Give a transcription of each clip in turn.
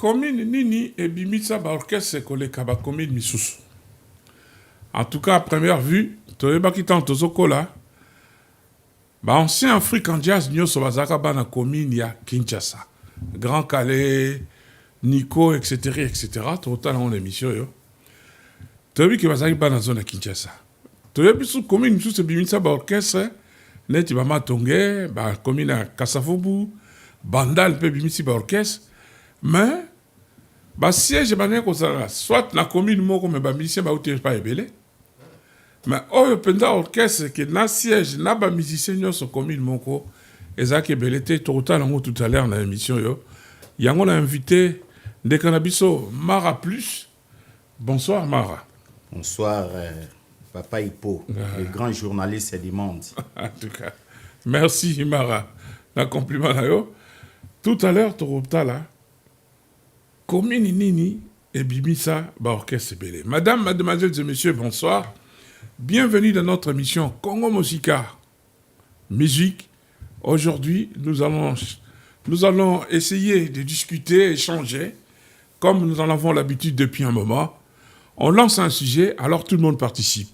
commune nini ebimisa ba orchestre koleka ba commune misusu. En tout cas, à première vue, toyebaki tant tozokola ba ancien African Jazz nyonso bazaka bana commune ya Kinshasa. Grand Calais, Nico, etc. etc. Total en émission yo. Toyebi ki bazaki bana zone ya Kinshasa. Toyebi sous commune misusu ebimisa ba orchestre neti ba Matonge, ba commune ya Kasavubu, Bandal pe bimisi ba orchestre. Mais ba siège bané ko soit na commune moko mais ba musicien ba uti pas ebele. Mais oyo penda orchestre que na siège na ba musicien nyonso commune moko ezaki ebele te total ngo tout à l'heure na émission yo. Yango na invité de Cannabiso Mara Plus. Bonsoir Mara. Bonsoir Papa Hippo, le grand journaliste du monde. En tout cas, merci Mara. Un compliment na yo. Tout à l'heure total là. Commune nini et bimisa ba orchestre belé. Madame, mademoiselles et messieurs, bonsoir. Bienvenue dans notre émission Congo Musica Musique. Aujourd'hui, nous allons essayer de discuter, échanger, comme nous en avons l'habitude depuis un moment. On lance un sujet, alors tout le monde participe.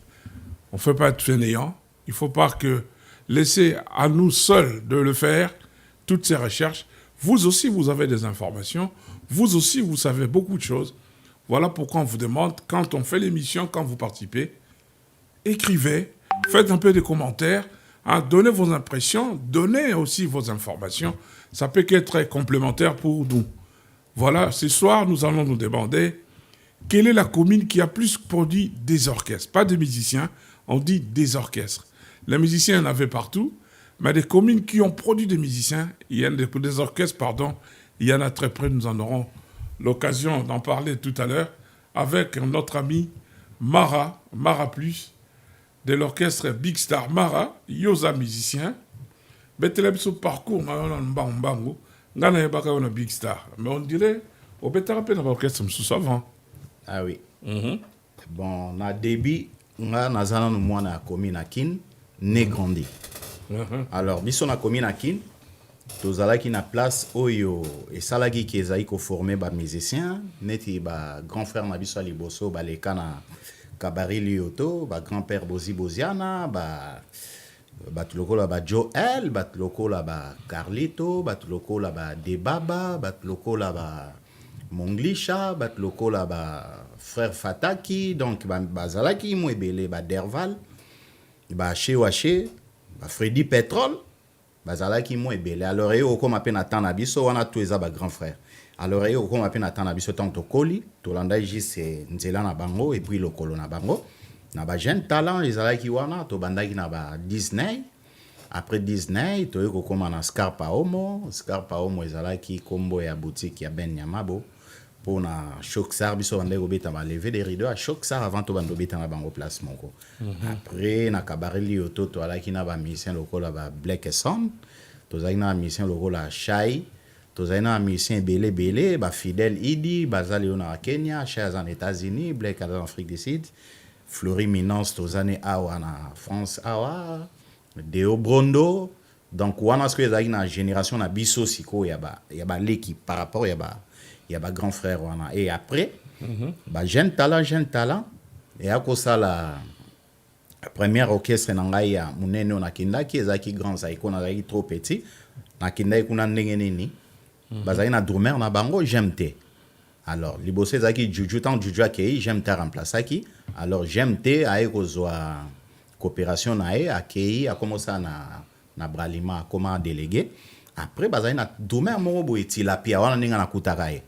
On ne fait pas être fainéant. Il ne faut pas que laisser à nous seuls de le faire, toutes ces recherches. Vous aussi, vous avez des informations. Vous aussi, vous savez beaucoup de choses. Voilà pourquoi on vous demande, quand on fait l'émission, quand vous participez, écrivez, faites un peu de commentaires, hein, donnez vos impressions, donnez aussi vos informations. Ça peut être très complémentaire pour nous. Voilà, ce soir, nous allons nous demander quelle est la commune qui a plus produit des orchestres. Pas des musiciens, on dit des orchestres. Les musiciens, il y en avait partout, mais des communes qui ont produit des musiciens, il y a des orchestres, pardon, il y en a très près, nous en aurons l'occasion d'en parler tout à l'heure, avec notre ami Mara Plus, de l'orchestre Big Star. Mara, yoza musicien, beteleb son parcours, on Big Star. Mais on dirait, au bétarapé dans l'orchestre, sous avant. Ah oui. Bon, na début, on a nazana nous moi na commune à Kin, né grandi. Alors, biso na commune à Kin, tozalaki na place oyo et salagi qui ezali ko former ba musicien, neti ba grand frère na biso liboso ba lekana Kabari Lioto, ba grand-père Bozi Boziana, ba tuloko la ba Joel, ba tuloko la ba Carlito, ba tuloko la ba Debaba, ba tuloko la ba Monglisha, ba tuloko la ba frère Fataki, donc ba zalaki mo ebele ba Derval, ba Chewache, ba Freddy Petrol, ba zalaki mo ebele. Alors yo ko mapen atan na biso wana tout eza ba grand frère. Alors yo ko mapen atan na biso tanto koli, to landa c'est nzela na bango et puis lokolo na bango. Na ba jeune talent les zalaki wana to bandaki na ba Disney. Après Disney, to yo ko na Scarpa Homo ezalaki kombo ya boutique ya Ben Nyamabo. Pour na Shoksar biso bande ko beta ba lever des rideaux à Shoksar avant to bando beta na bango place moko. Après na Kabareli Oto to alaki na ba musicien lokola ba Black Sound, to zaki na musicien lokola Shai, to zaki na musicien belé ba Fidel Idi, bazali na Kenya, Shai en États-Unis, Black en Afrique du Sud, Flori Minance to zane awa na France awa, Deo Brondo. Donc wana ce que zaki na génération na biso siko ya ba l'équipe par rapport ya ba grand frère wana. Et après ba jeune talent et à cause ça la première orchestre na ngai ya munene na kindaki ezaki grand saiko na zaki trop petit na kindaki kuna ndenge nini bazaki na drummer na bango JMT. Alors liboso ezaki Juju akei JMT remplaçaki. Alors JMT a ekozwa coopération na akei a commencé na Bralima comme délégué. Après bazaki na drummer moko boeti la pia wana ninga na kutaka ye.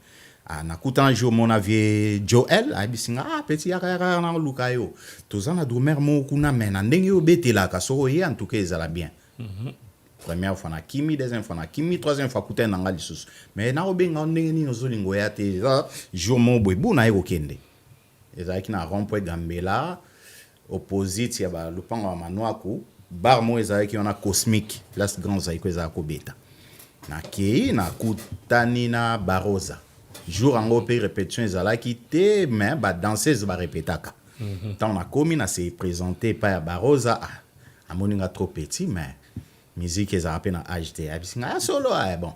Nakuta un jour mon avier Joel abisinga petit yaka na lukayo tozana drummer mo kuna mena ndenge yo betela ka so ye en tout cas ezala bien. Première fois na Kimi, deuxième fois na Kimi, troisième fois kuta na ngali susu mais na obenga ndenge ni ozolingo ya te jour mo boybu na yeko kende ezalaki na rond-point Gambela opposite ya ba lupango wa Manwaku bar mo ezalaki na Cosmic place grand zaiko ezalako beta na kei na kutani na Baroza. Jour en opé répétition ezalaki te mais ba danseuse ba répétaka. Tant na komi na se présenté par Baroza a moninga trop petit mais musique ezala pe na HT abisinga solo bon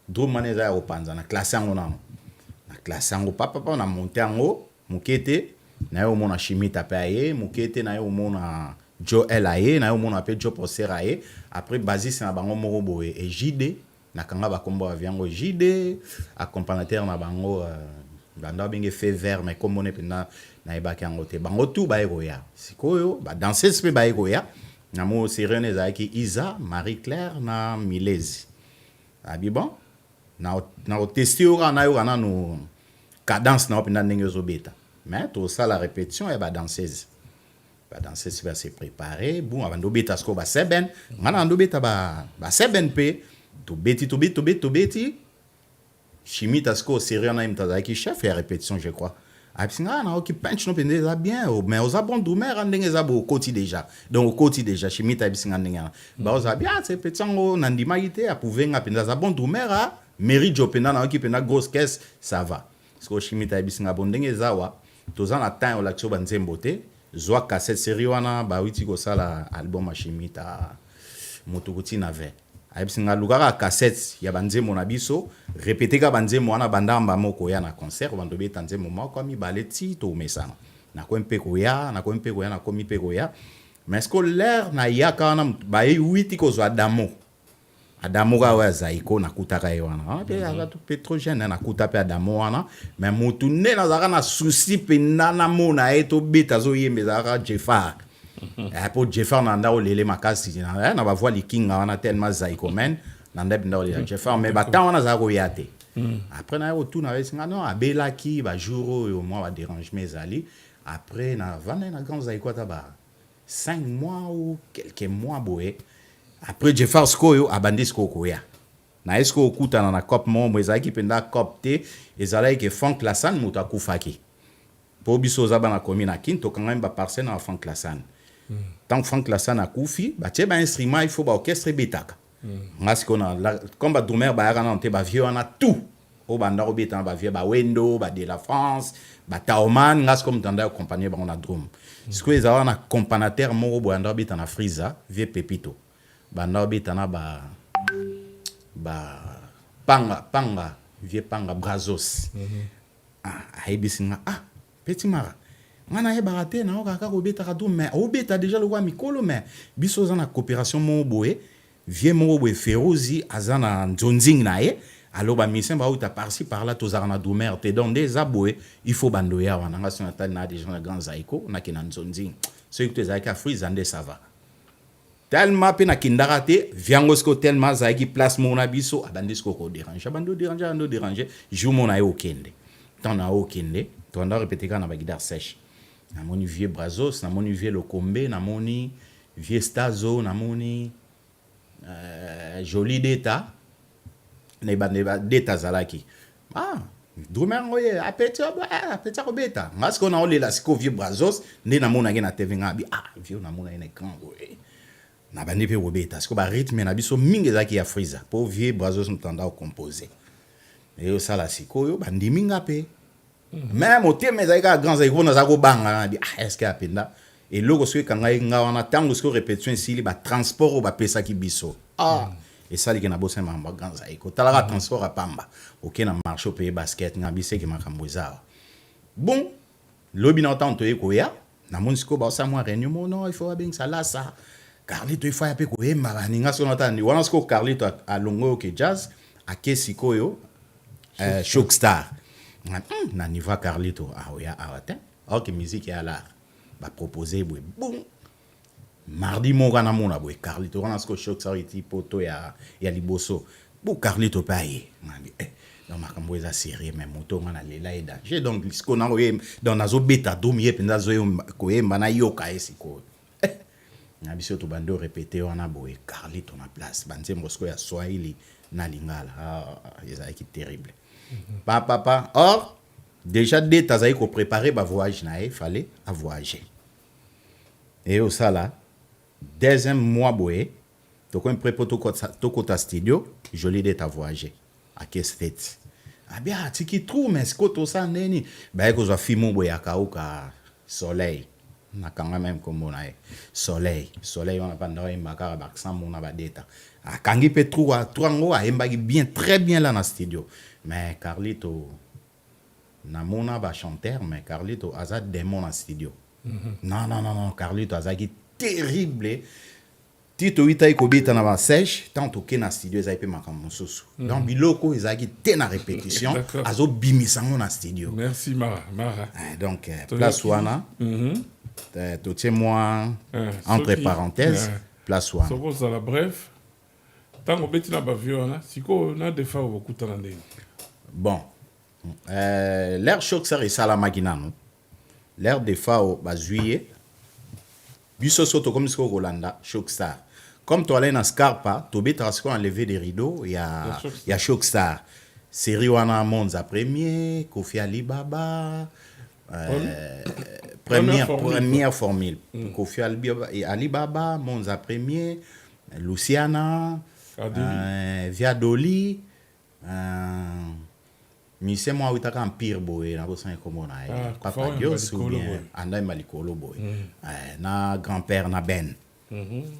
drum maneza ya opanza na classe yango nano na classe yango papa on a monté yango mokete na yo mona chimie tapaye mokete na yo mona Joel aye na yo mona pe Joe Poser aye après basis na bango moko boye et JD na kanga ba kombo aviango JD accompagnateur na bango banda binge fait vert mais comme on est na ebaki yango te bango tout ba egoya sikoyo ba danseuse pe ba egoya na mo sirene zaki Isa Marie Claire na Milezi abi bon na tester ora na yo na no cadence na opina ndenge zobeta mais tout ça la répétition et ba danseuse va se préparer bon avant d'obeta sko ba seben ngana ndobeta ba seben pe to beti chimie tasko sérieux na imta ki chef et répétition je crois absinga na ki punch no pende za bien mais aux abon doumer ndenge za bo koti déjà donc koti déjà chimie ta bisinga ndenge ba aux bien c'est petango na ndima ite a pouvenga penda za bon doumer a mairie jopena na ki penda grosse caisse ça va parce que chimie ta bisinga bon ndenge za wa toza na temps la tso banzembo te zwa cassette série wana ba witi ko sala album chimie ta motokuti na ve ayibisinga lukaka cassette ya banzembo na biso répéter ka banzembo wana bandamba moko ya na concert bando beta nzembo moko mi baleti to mesana na ko mpe ko ya na ko mi pe ko ya mais ce que l'air na ya kana ba witi ko zo Adamo ka wa zaiko na kutaka ye wana pe ala to pétrogène na kuta pe Adamo wana mais mutu ne na zaka na souci pe na mona eto beta zo yembe zaka Jeffar pour Jeffar na ndao lele makasi na ba voix likinga wana tellement zaiko men na ndao lele Jeffar mais bata wana zako yate après na retour na wesinga non abelaki ba jour au mois ba dérange mes ali après na vana na grand zaiko ta ba 5 mois ou quelques mois boé après Jeffar skoyo abandisco koya na esko okuta na cop mo mwezaki penda cop te ezalaki ke Frank Lassane muta kufaki po biso za bana komi na kinto kanga mba parcelle na Frank Lassane tant Frank Lassane akufi ba tie ba instrument il faut ba orchestre betaka ngasko na comme ba drumer ba yaka na te ba vieux na tout o banda ko beta ba vieux ba Wendo ba de la France ba Taoman ngasko mtanda accompagner ba na drum sko ezala na compagnateur mo bo anda beta na Friza vieux Pepito banda beta na ba panga vieux panga brazos ayibisinga petit mara ngana ye barate na okaka ko beta ka drum mais o beta déjà le wa mikolo mais biso za na coopération mo boye vieux mo boye Ferozi azana nzonzing na ye aloba mission ba uta par-ci par-là tozara na drumer te donc des aboye il faut bandoya wana nga sona tal na déjà na grand zaiko na kina nzonzing so ikuto zaika freeze ande ça va tellement pe na kindarate viangosko tellement zaiki place mon abiso abandisko ko déranger bando déranger jour mon ayo kende tant na o kende to anda répéter kana ba guitare sèche na moni vieux brazos na moni vieux lokombe na moni vieux stazo na moni joli deta ne ba deta zalaki drumer ngoye apeti ko beta ngasko na olela siko vieux brazos ne na mona ngena tevenga bi vieux na mona ene kango na bande pe wobeta siko ba rythme na biso mingi zaki ya Friza po vieux brazos mtanda o composer et yo sala siko yo bandimi ngape même au thème ezaka grand zaiko na zako banga bi est-ce que apenda et logo siko kanga nga wana tango siko répétition sili ba transport o ba pesa ki biso et ça li na bossa mamba grand zaiko talaka transport a pamba OK na marché payer basket nga bise ki makambo za bon lobi na tanto ekoya na monsiko ba sa moi réunion non il faut bien ça là ça Carlito il faut yape ko ema ninga so nata ni wana sko Carlito a longo ke jazz a kesiko yo Shockstar na niveau Carlito oya awate OK musique ya la ba proposer bon mardi mo kana mona boy Carlito wana sko Shockstar iti poto ya liboso bo Carlito paye ngani dans makambo eza série mais moto ngana lela et danger donc sko na ko dans nazo beta domier penda zo ko yemba na yoka esiko na biso to bando répéter wana boye Carlito na place banzembo sko ya Swahili na lingala ezaki terrible papa or déjà dès tazai ko préparer ba voyage na fallait à voyager et au sala deuxième mois boye to ko prépo to kota studio joli dès à voyager à Kestet bien tiki trou mais sko to sa neni ba ko zo fimo boye akauka soleil na kanga même comme on a soleil on a pas ndoi makara baksan mona ba data akangi pe trou a trango a embagi bien très bien là dans studio mais Carlito namona ba chanteur mais Carlito aza démon en studio. Non, Carlito azaki terrible. Tito wita ikobita na ba sèche tant toke na studio ezai pe makambo mosusu. Donc biloko ezaki te na répétition azo bimisango na studio. Merci Mara. Donc place wana to tie moi entre parenthèses place wana. Soko za la bref. Tango beti na ba viona siko na defa okutana ndenge. Bon. L'air choc ça resala maginano. L'air defa o ba juillet. Biso soto comme ce qu'on Rolanda choc ça. Comme tu allais dans Scarpa, tu as enlevé des rideaux, il y a Shockstar. Série Wana Monza premier, Kofi Alibaba, première formule. Kofi Alibaba, Monza premier, Luciana, Viadoli, Mise moi où t'as un pire boy, na bossa comme on a. Papa Dios ou bien Andai Malikolo boy. Na grand-père na Ben.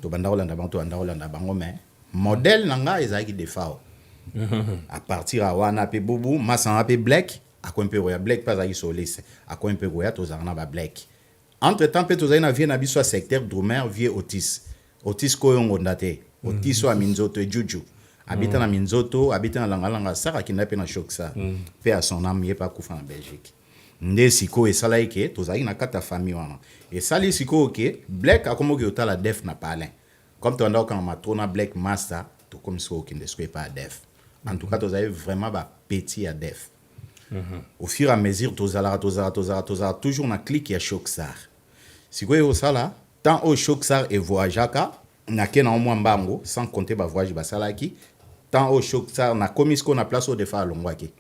To banda Holanda bantu anda Holanda bango mais modèle nanga ezaki defao. À partir à wana pe bobu, masa pe black, a ko mpe roya black pas aki solise. A ko mpe roya to zana ba black. Entre temps pe to zana vie na biso secteur Drumer vie Otis. Otis ko yongo ndate. Otis wa Minzoto e Juju. Habita na Minzoto, habita na Langalanga Sara qui n'a pas na Shoxa. Paix à son âme, il est pas couffé en Belgique. Nde siko et salaike, tozaki na kata famille wana. Et sali siko ok, Black a comme que la def na palin. Comme tu as quand matrona Black Master, to comme siko qui ne soit pas def. En tout cas, tozaki vraiment ba petit à def. Au fur et à mesure, tozala toujours na clique ya Shoxa. Siko e osala, tant au Shoxa et voyageaka, na ke na au mbango, sans compter ba voyage ba salaki. Tant au Shoxa na komisko na place au defa longwaki.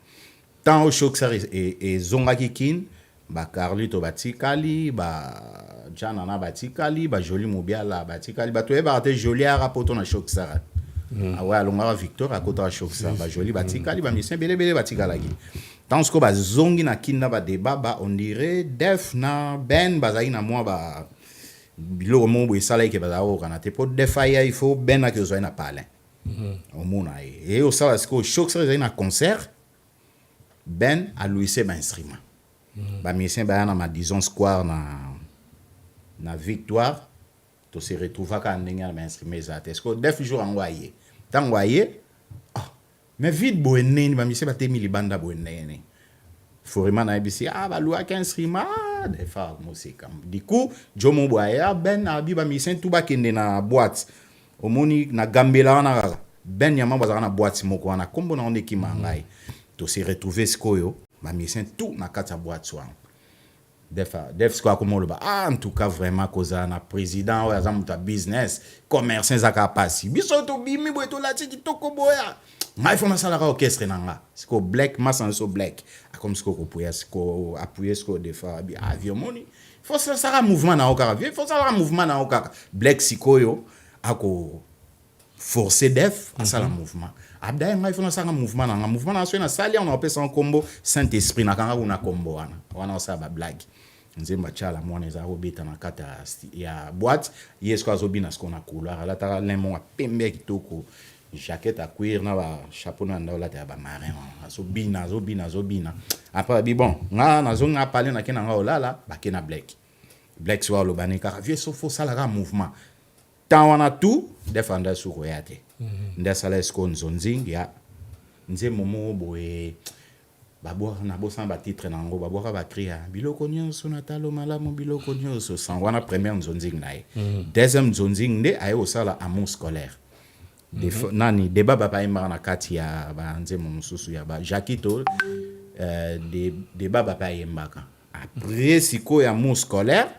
Tant au Shoxa et zongaki kin ba Carlito batikali ba Janana batikali ba Joli Mobiala batikali ba toye ba te Joli a rapporto na Shoxa. Ah ouais longa Victor à côté de Shoxa ba Joli batikali ba misien belé batikalaki. Tant ce ko ba zongi na kinna ba débat ba on dirait def na ben bazai na moi ba bilo mo bo sala ke ba o kana te po defaya il faut ben na ke zo na parler. Au monde et au ça ce que Shoxa est na concert ben a loué ses instruments. Ba musicien ba na Madison Square na Victoire to se retrouva ka ndenge na instrument za est-ce que def jour envoyé tant envoyé mais vite boenene ba musicien ba temi libanda boenene forima na ibisi ba loué ka instrument de fa musique du coup Jomo Boya ben abi ba musicien tout ba kende na boîte omoni na gambela na ben yama bazaka na boîte moko na kombo na oneki mangai to se retrouver skoyo ba musicien tout na kata boîte soin def sko comme le ba en tout cas vraiment koza na président ou azamuta business commerçant zaka pasi biso to bimi bo to lati kitoko boya mai fona sala orchestre nanga sko black masan so black comme sko ko poya sko appuyer sko defa bi avion moni faut ça mouvement na okara faut ça mouvement na okara black sikoyo ako forcer def à ça le mouvement abda ngai fona sanga mouvement na so na sali on appelle ça un combo Saint-Esprit na kanga una combo wana ça ba blague nzemba chala mwana za robita na kata ya boîte yesko azobina ce qu'on a couloir la ta lemon a pembe kitoko jaquette à cuir na ba chapeau na ndola ta ba marin azobina après bi bon na zonga parler na kena olala ba kena black soit le banika vie so faut ça la mouvement tant on a tout défendre sur royate ndasala esko nzonzing ya nze momo boye babwa na bosa ba titre nango babwa ba cria biloko nyonso na talo malamu biloko nyonso sans wana première nzonzing nae deuxième nzonzing nde ayo sala amour scolaire nani débat ba pa na kati ya ba nze momususu ya ba Jakito débat ba pa yembaka après siko ya amour scolaire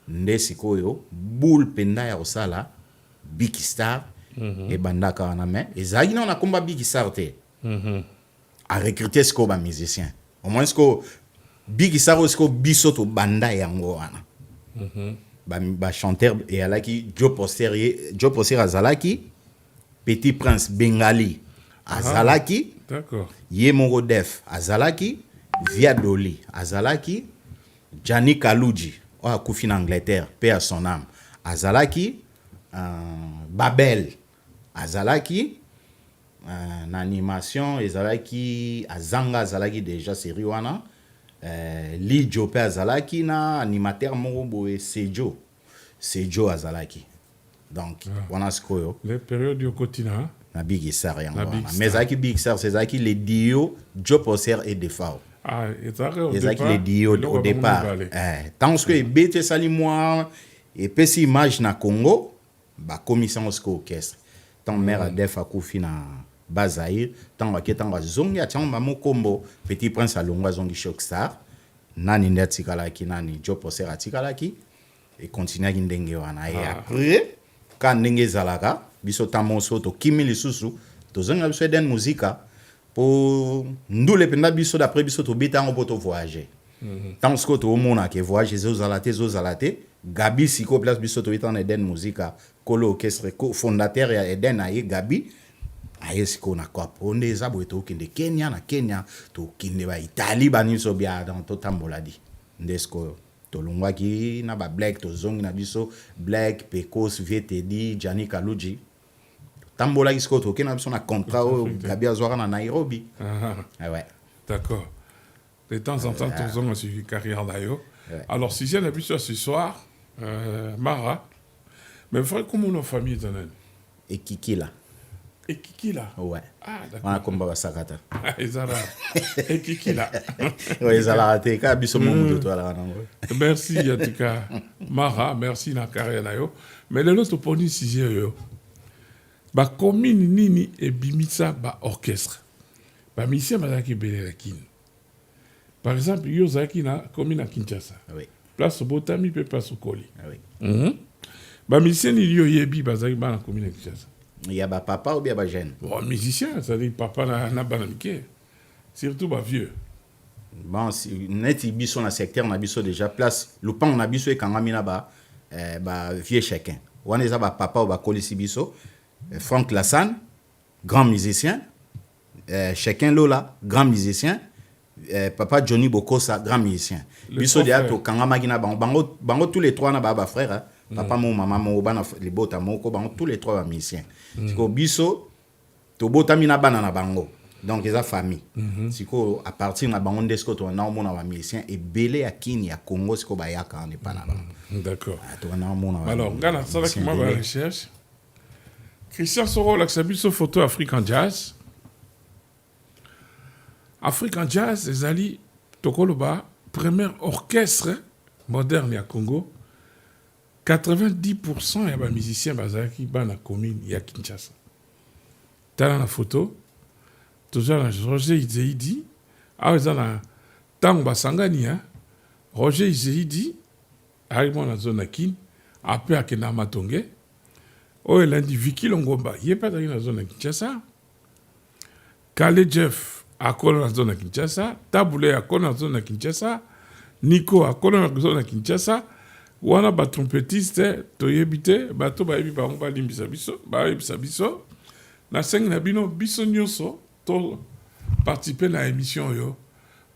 nde sikoyo boule penda ya osala Big Star et bandaka wana mais ezali na komba Big Star te a recruter ce ba musicien au moins ce que Big Star ce que bisoto banda yango wana ba chanteur et alaki Joe Poster azalaki Petit Prince Bengali azalaki d'accord Yemoro Def azalaki Viadoli azalaki Gianni Kaluji a koufi en Angleterre paix à son âme azalaki Babel azalaki en animation ezalaki azanga azalaki déjà série wana Lijo pe azalaki na animateur moko boye Sejo azalaki. Donc wana sikoyo les périodes yo kotina na Big Star yango Na Big wana. Star. Mais ezalaki Big Star, c'est ezalaki le dio Joe Posser et Defao. ah ezalaki au Ezalaki départ le dio eloko au départ. mibale. Tant que ebeti esali mwa epesi image na Congo bakomisa ngo siko orchestre. Tant mère Adef akufi na Bazaïr, tant bake tant bazongi atiango mamo kombo Petit Prince alongo azongi Shock Star. Nani nde atikalaki nani Joe Posser atikalaki et continuaki ndenge wana. Et après quand ndenge ezalaka biso tamonso tokimi lisusu tozonga biso eden muzika po ndule penda biso d'après biso tobeta yango po tovoyager. Tant que tomona ke voyage ezozala te Gabi siko place biso tobeta na eden muzika kolo orchestre fondateur ya eden aye Gabi aye siko na kwa ponde eza boye tokende Kenya na Kenya tokende ba Italie baniso bia dans totambola di ndesko tolongwaki na ba Black tozongi na biso Black Pecos VTD Gianni Kaluji tambola kisko tokende na biso na contrat o Gabi azwaka na Nairobi. Ouais. D'accord. De temps en temps, tous ont suivi carrière d'ailleurs. Alors, si j'ai l'habitude ce soir, Mara, mais frère, comment nos familles dans Et Kiki là. Et Kiki là. Ouais. Ah, On d'accord. a comme Baba Sakata. Ah, Ezara. Et Kiki là. Ouais, ils allaient rater. Quand biso mon de toi là. Merci en tout cas, Mara, merci na carrière d'ailleurs. Mais le autre pour nous, si j'ai eu, bah commune nini et bimisa bah orchestre. Bah mission madaki belelakin. Par exemple, Yozaki na commune à Kinshasa. Oui. Place au Botami, peut place au Koli. Oui. Bah, musicien, il y a yebi, bazaki, ba, na commune à Kinshasa. Il y a ba papa ou bien ba jeune. Bon, musicien, ça dit papa na banamike. Surtout, ba vieux. Bon, si net biso na secteur na biso déjà place. Lupin on a biso e kangami na ba vieux chacun. Wana eza ba papa ou ba kolisi biso. Franck Lassane, grand musicien. Chacun Lola, grand musicien. Papa Johnny Bokosa, grand musicien. Biso dia to kangama gina bango tous les trois na ba frère. Hein? Papa mo maman mo bana les bota moko bango tous les trois ba musiciens. Siko biso to bota mina bana na bango. Donc eza famille. Siko à partir na bango ndesko to na mona ba musicien et belé à Kini ya Congo siko ba yaka on est pas là-bas. D'accord. To na mona. Alors, gana ça qui m'a la recherche. Christian Soro l'axabiso photo African Jazz. African Jazz, ezali tokoloba premier orchestre moderne à Congo. 90% ya ba musiciens bazaki ba na commune ya Kinshasa. Tala na photo, toujours na Roger Izeidi, eza na tango basangani ya Roger Izeidi arrive na zone Kin, après akena Matonge. Oyo lundi Vicky Longomba, yepa na zone Kinshasa. Kale Jeff akona na zone Kinshasa, Tabule akona na zone Kinshasa, Nico akona na zone Kinshasa, wana ba trompettiste toyebite, bato ba yebi bango ba limbisa biso, ba yebisa biso. Na sengi na bino biso nyonso to participer na émission yo.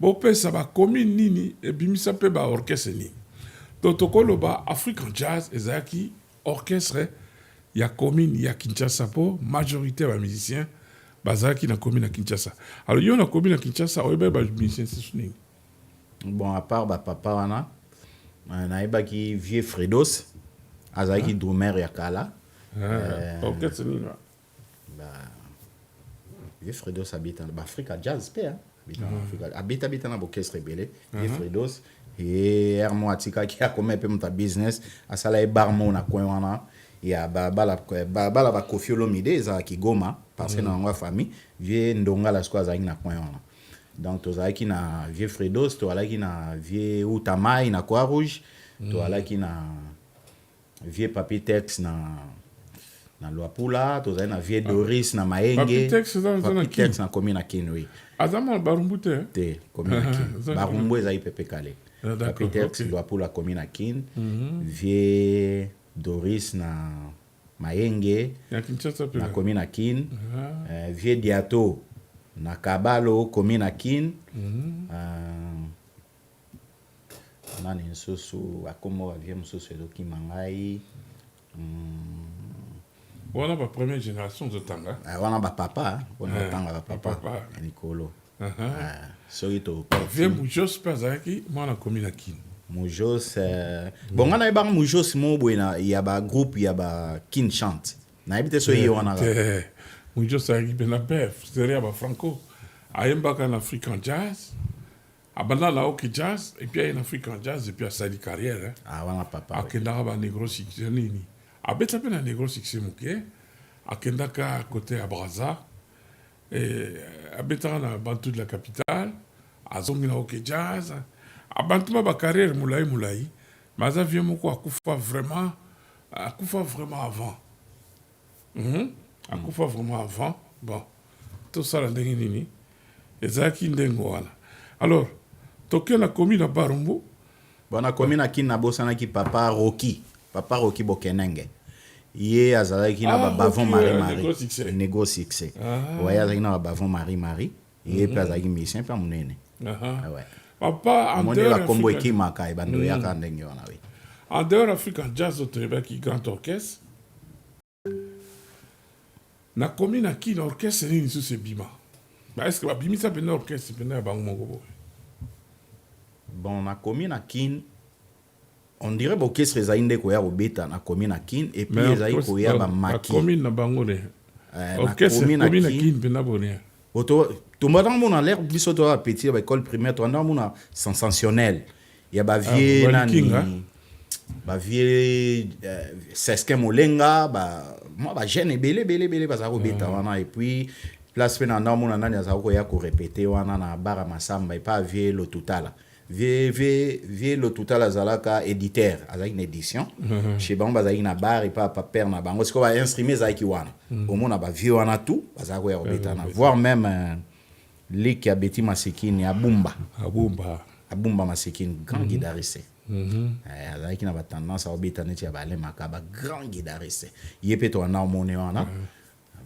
Bo pesa ba commune nini e bimisa pe ba orchestre nini. To tokoloba African Jazz ezaki orchestre ya commune ya Kinshasa po majorité ba musiciens bazaki na commune ya Kinshasa. Alors yo na commune ya Kinshasa oyeba ba musiciens suni. Bon à part ba papa wana na ebaki vieux Fredos azaki drummer ya kala. Orchestre nini. Vieux Fredos habite en Africa Jazz pe hein. Habite na orchestre belé. Vieux Fredos et Hermo atika ki a comme pe mon business asala e barmo na coin wana. Ya bala ba Kofi Olomide za ki Goma parce que na ngwa famille vieux ndonga la sko azaki na coin wana. Donc tozalaki na vieux Fredos, tozalaki na vieux Utamai na Croix Rouge, tozalaki na vieux Papi Tex na Luapula, tozalaki na vieux Doris na Maenge. Papi Tex na commune na Kinui. Azama Barumbute. Te commune na Kin. Barumbu ezali pepe kale. Papi Tex Luapula commune na Kin. Vieux Doris na Maenge na commune na Kin. Vieux Diato na Kabalo commune na Kin. Nani nsusu akomo avie msusu eloki mangai. Wana ba première génération de Tanga. Wana ba papa, wana tanga ba papa. Nikolo. soki vie Moujos mpe azalaki mwana komi na kini. Moujos bon nga nayebaka Moujos mo boye ya bagroupe ya bakin chante nayebi te so ye wana Moujos azalaki mpe na bef seri ya bafranco ayembaka na african jazz abanda na oki jazz et puis aye na african jazz et puis asali carrière wana papa akendaka banegro succès nini abeta mpe na negro succès moke akendaka kote ya braza abetaka na bantu de la capitale azongi na oki jazz abantuma bacarrière moulayi mais aza vie moko akufa vraiment avant akufa vraiment avant bon tosala ndenge nini ezalaki ndenge wana alors toke na komi na barumbu bona komi na kini nabosanaki papa Rocky Bokenenge ye azalaki na babavon Marie Nego Succès ouais azalaki na babavon Marie ye mpe azalaki musicien mpe monene papa en dehors bakombo ekimaka ebando yaka ndenge wana oui en dehors african jazz otoyebaki grand orchestre na komi na kini orchestre nini susu ebima est-ce que babimisa mpena orchestre mpena ya bango moko boye bon na komi na kini on dirait orchestre ezali nde koya kobeta na komi na kini et puis ezali koya bamaki bakomi na bango ne orchestre komi na kini mpena bonia tombaka mona l'air biso to petit ba école primaire to mona sensationnel ya bavie nani bavie Seskin Molenga moi ba jeune belé baza kobeta wana et puis place pe na mona nani aza koya ko répéter wana na bara masamba et pas vie le total vie le total azalaka éditeur azaki une édition chez bango bazaki na bar et pas père na bango siko ba instrumer zaki wana au mona ba vie wana tout baza koya kobeta na voire même Liki Abeti Masekini Abumba Masekini grand guitariste azalaki na ba tendance a obeta neti ya bale makaba grand guitariste yepe to na omone wana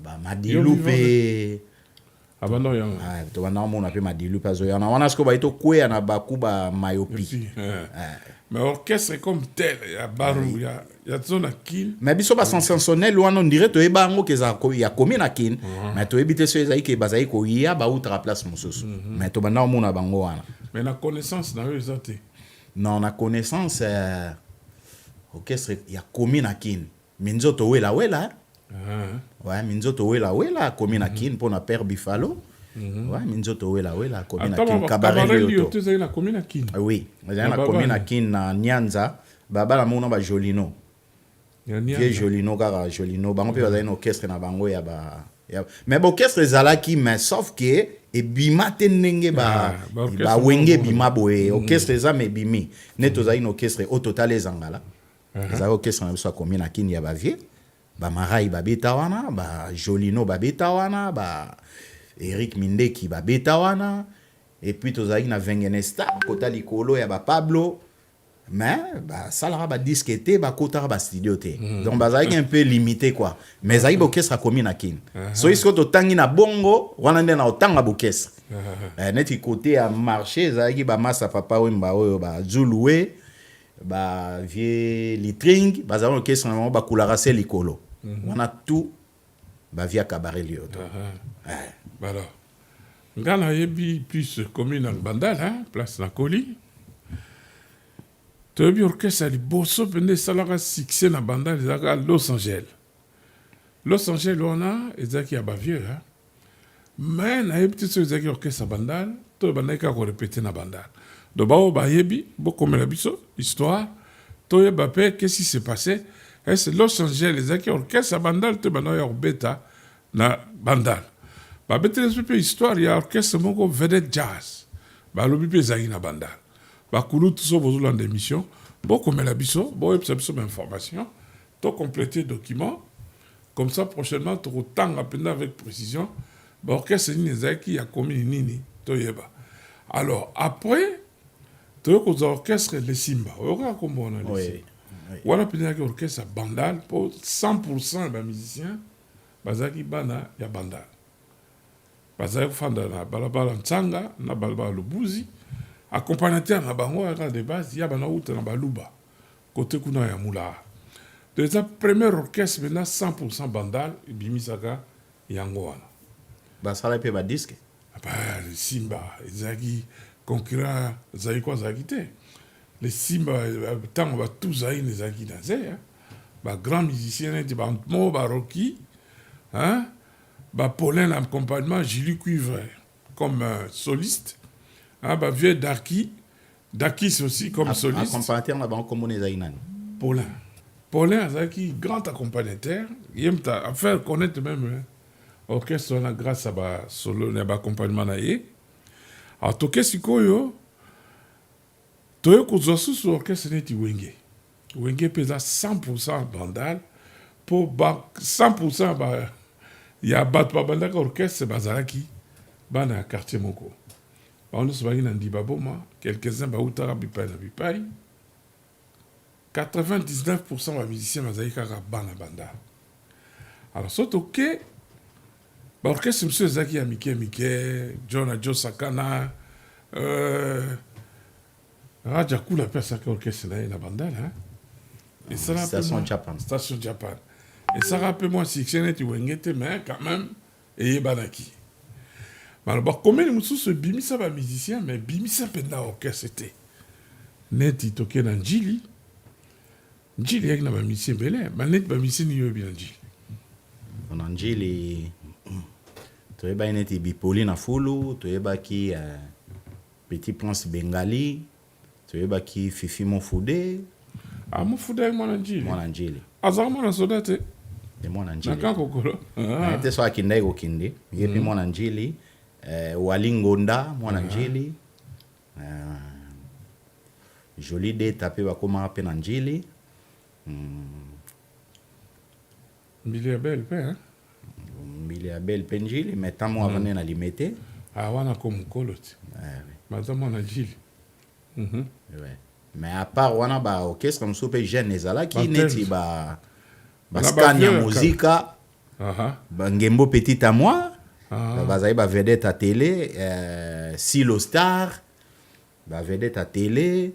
ba Madilupe abando yang to wana omona pe Madilupe azo yana wana sko ba ito kwea na bakuba mayopi mais orchestre comme tel ya baru ya zona kin mais biso ba sensationnel wana on dirait to ebango ke za ko ya komi na kin mais to ebite so ezai ke bazai ko ya ba outra place mosusu mais to bana omona bango wana mais na connaissance na yo ezate non na connaissance orchestre ya komi na kin minzoto wela ouais minzoto wela komi na kin pour na père Bifalo ouais minzoto wela komi na kin cabaret lioto tu na komi na kin oui na komi na kin na Nyanza baba la mona ba Jolino vie Jolino kaka Jolino bango pe bazali na orchestre na bango ya ba mais orchestre ezalaki mais sauf que ebima te ndenge ba wenge bima boye orchestre eza me bimi ne tozali na orchestre au total ezangala ezali orchestre na biso komi na kin ya ba vie ba Marai babeta wana ba Jolino babeta wana ba Eric Mindeki babeta wana et puis tozali na Vengenesta kota likolo ya ba Pablo mais ba salara ba disque te ba kota ba studio te donc bazali un peu limité quoi mais zali orchestre komi na kin so isko to tangi na bongo wana nde na otanga orchestre neti côté à marché zali ba massa papa wemba oyo ba Zuluwe ba vie litring bazali orchestre na ba kulara se likolo wana tout ba via cabaret lioto alors ngana yebi plus commune en Bandal place na Koli toyebi orchestre liboso pende esalaka succès na Bandal ezalaka Los Angeles wana ezalaki ya bavieux mais nayebi te so ezalaki orchestre ya Bandal to ebandaki kaka korepete na Bandal donc bao bayebi bokomela biso histoire toyeba mpe qu'est-ce qui s'est passé est Los Angeles ezalaki orchestre ya Bandal to ebandaki ya kobeta na Bandal babeteli mpe histoire ya orchestre moko vedette jazz balobi mpe ezalaki na Bandal bakulutu so bozolanda émission bokomela biso boyebisa biso bainformation to compléter document comme ça prochainement tokotanga mpenza avec précision baorchestre nini ezalaki ya komini nini toyeba alors après toyei kozwa orchestre lesimba oyokaa kombo wana lesimba wana mpenza ezalaki orchestre ya Bandal mpo 100% ya bamusicien bazalaki bana ya Bandal bazalaki kofanda na balabala Ntsanga na balabala Lubuzi accompagnateur na bango à de base ya bana uta na baluba côté kuna ya mula de sa première orchestre maintenant 100% Bandal bimisaka yango wana basala pe ba disque Les Simba, Zagi, concurrent, Zagi quoi, Zagi te. Les Simba, tant on va tous Zagi, les Zagi Nazé, grand musicien, Mo, Rocky, Paulin, l'accompagnement, Julie Cuivre, comme soliste, vieux Daki, c'est aussi comme soliste. Accompagnateur, là-bas, comme on est Zaïnan. Paulin, Zagi, grand accompagnateur, il aime à faire connaître même. Orchestre na grâce à ba solo na ba accompagnement na ye. Alors toke sikoyo toyo kuzosu sur orchestre neti wenge. Wenge pesa 100% bandal pour ba 100% ba ya bat ba bandaka orchestre bazalaki bana quartier moko. Ba on se bagi na ndiba boma quelques-uns ba utara bipai na bipai. 99% ba musiciens bazali kaka bana bandal. Alors so toke l'orchestre, M. Zaki Amike, John Adjo Sakana, Raja Kula Persaka Orchestre, la bandale. Station Japan. Station Japan. Et ça rappelle moi si c'est net Wengete, mais quand même, et Banaki. Alors, combien de gens se bimisa ba musicien, mais bimisa penda orchestre c'était. Net il toquait dans Njili. Njili avec na ba musicien belé, mais net ba musicien ni yo bien Njili. On Njili. Toyeba ineti Bipoli na Fulu, toyeba ki Petit Prince Bengali, toyeba ki Fifi Mofude. Mofude mwana Njili. Mwana Njili. Azaka mwana sodate. De mwana Njili. Naka kokolo. Ete so akindai ko kindi. Yepi mwana Njili. Walingonda mwana Njili. Joli de tape bakoma pe na Njili. Mbili ya belle pe, hein? Mbili ya belle pe Njili, mais tant moi avant na limité. Wana comme koloti. Madame mwana Njili. Mais à part wana ba orchestre comme soupe jeune ezala ki neti ba Scania Musica. Ba Ngembo Petit à moi. Bazali ba vedette à télé, Silo Star, ba vedette à télé.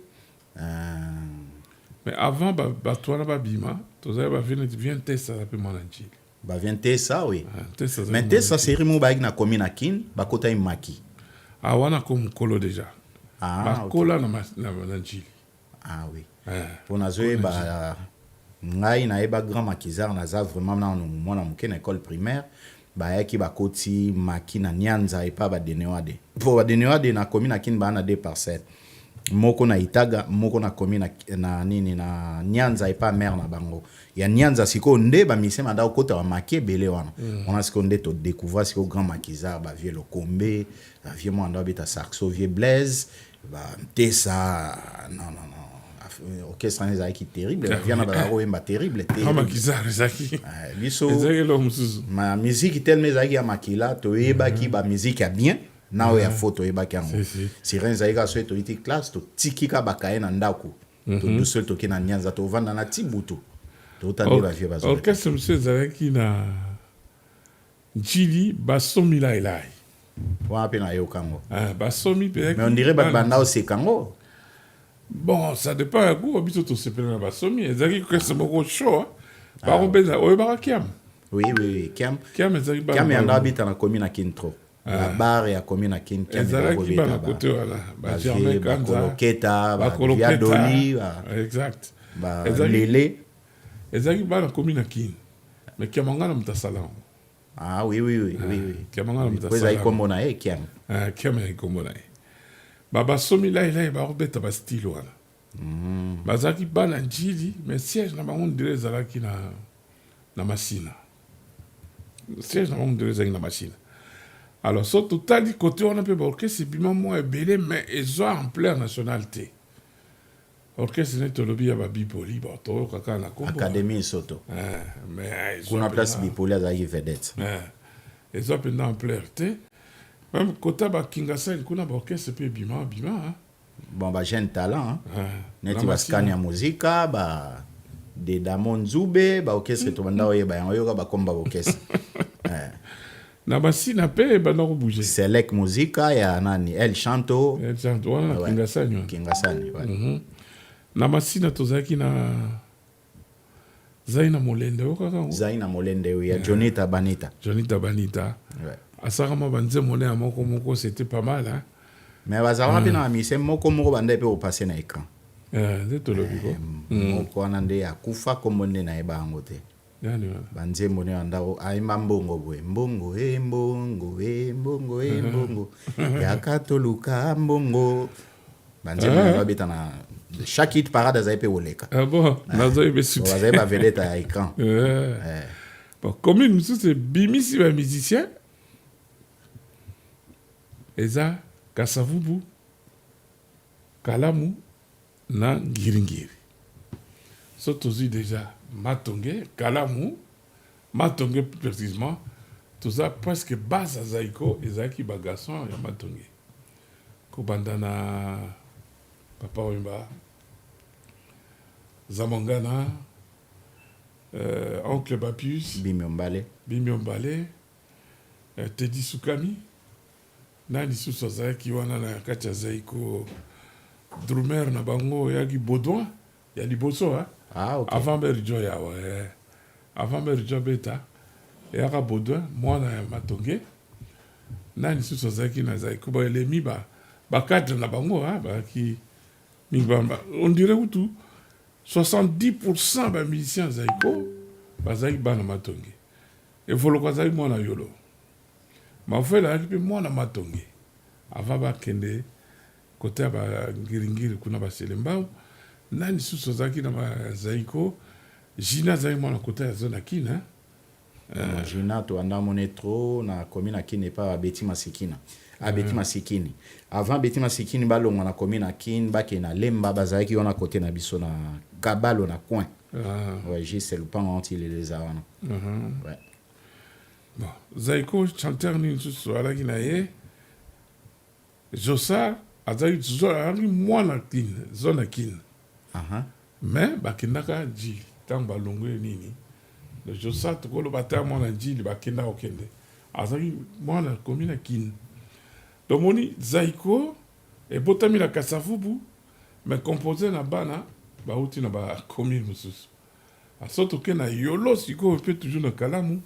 Mais avant toi ba bima, tozali ba vient tester ça pe mwana Njili. Ba vient tester oui. Mais tester série mo ba na commune na Kin, ba kota imaki. Wana comme kolo déjà. Kola na Njili. Oui. Pour nazoe ba ngai na eba grand makizar na za vraiment na mwana muke na école primaire ba yaki ba koti maki na Nyanza et pas ba Denewade. Pour ba Denewade na commune na Kin ba na 2 parcelles. Moko na Itaga, moko na commune na nini na Nyanza et pas mer na bango. Ya Nyanza siko nde ba mise manda okota wa maki belé wana. On a siko nde to découvrir siko grand makizar ba vieux Lokombe, ba vieux mwanda bita Saxo vieux Blaise, ba Tessa non. Orchestre n'est qui terrible, vient na ba roemba terrible. Makizar zaki. Biso. Ma musique tellement zaki ya makila to eba ki ba musique ya bien. Na ya photo eba ki yango. Si ren zaika so to iti classe to tikika bakaye na ndako. To doucel to ki na Nyanza to vanda na tibutu. To tande ba vie bazo. Orchestre monsieur zaki na Njili basomi la ilai. Wa pe na yo kango. Basomi pe. Mais on dirait ba banda o se kango. Bon, ça dépend à quoi habite to se pena basomi. Zaki ko c'est moko show. Ba ko beza o ba kiam. Oui, kiam. Kiam zaki ba. Kiam yanda habita na commune na Kintro. La barre ya commune na Kin kiam ba ko beta. Ba Germain Kanza. Koloketa, ba Viadoli, exact. Ba Lele. Ezaki ba na commune na Kin. Mais kiamanga na mtasala. Oui. Kiamanga na mtasala. Kweza ikombo na kiam. Kiam ya ikombo na Baba somi la ba robeta ba style wana. Bazaki bana Njili, mais siège na bango ndire zalaki na Masina. Siège na bango ndire zalaki na Masina. Alors so totali côté on a pe ba orchestre bima mo ebele mais ezo ampleur nationalité. Orchestre ne tolobi ya ba Bipoli ba to kaka na kombo. Académie Soto. Mais kuna place Bipoli azaki vedette. Ezo pe na ampleur te. Même côté ba Kingasai kuna ba orchestre pe bima hein. Bon ba jeune talent hein. Neti ba Scania Musica ba de Damon Zube ba orchestre to banda oyeba yango ba komba orchestre. Na Masina pe ba na ko bouger. Select Musica ya nani El Chanto. Wana Kingasai. Na Masina tozaki na Zaina Molende okaka. Zaina Molende ya Jonita Banita. Jonita Banita. asarama banze mone à moko c'était pas mal hein. Mais bazala bina mise moko bande pe opasser na écran. Ndeto lobiko. Moko anande akufa komonde na eba ngote. Yani banze mone andao aimba mbongo bwe mbongo mbongo yakatoluka mbongo banze mone babeta na chaque hit parade za pe oleka. Ah bon, nazo ibe suite. Vous avez vedette à écran. Bon, comme une c'est bimisi ba musicien. Eza Kasavubu Kalamu na Ngiringiri. So tozi déjà Matonge, Kalamu, Matonge plus précisément, tout ça presque base à Zaiko et Zaiki Bagasson et Matonge. Kobandana Papa Wimba, Zamangana, Oncle Bapius, Bimiombale, Teddy Soukami, Nani Sousazaki, wana na kacha Zaiko, Drumer na bango yaki Baudouin, yali Bosso, hein? Ah, ok. Avant Berjo ya, ouais. Avant Berjo Beta, yaka Baudouin, moi na Matonge, Nani Sousazaki na Zaiko, ba elemi ba cadre na bango, hein, ba ki, on dirait où tout, 70% des musiciens Zaiko, Zaïk Bana Matonge. Et faut le croire Zaïk moi na yolo. Ma fait là, moi na Matonge. Avant ba kende, côté ba Ngiringiri kuna ba Selembao, nani sous Zaki na ba Zaiko, Gina Zaïk moi na côté ya zone Akina. Gina to anda monetro na commune Akina pas Beti Masikina. A Beti Masikini. Avant Beti Masikini balonga na commune Akina ba ke na Lemba ba Zaiki wana côté na biso na Kabalo na coin. Ouais, c'est le pan anti les arana. Ouais. Bon, Zaiko chanteur ni sous ala ki na ye. Josa azai zona moi na kin, zona kin. Mais ba kinaka ji tang ba longwe nini. Le Josa to ko lo bata moi na ji li ba kinda okende. Azai moi na commune kin. Donc moni Zaiko et botami la Kasavubu mais composé na bana ba uti na ba commune mususu. A soto ke na yolo siko peut toujours na Kalamu.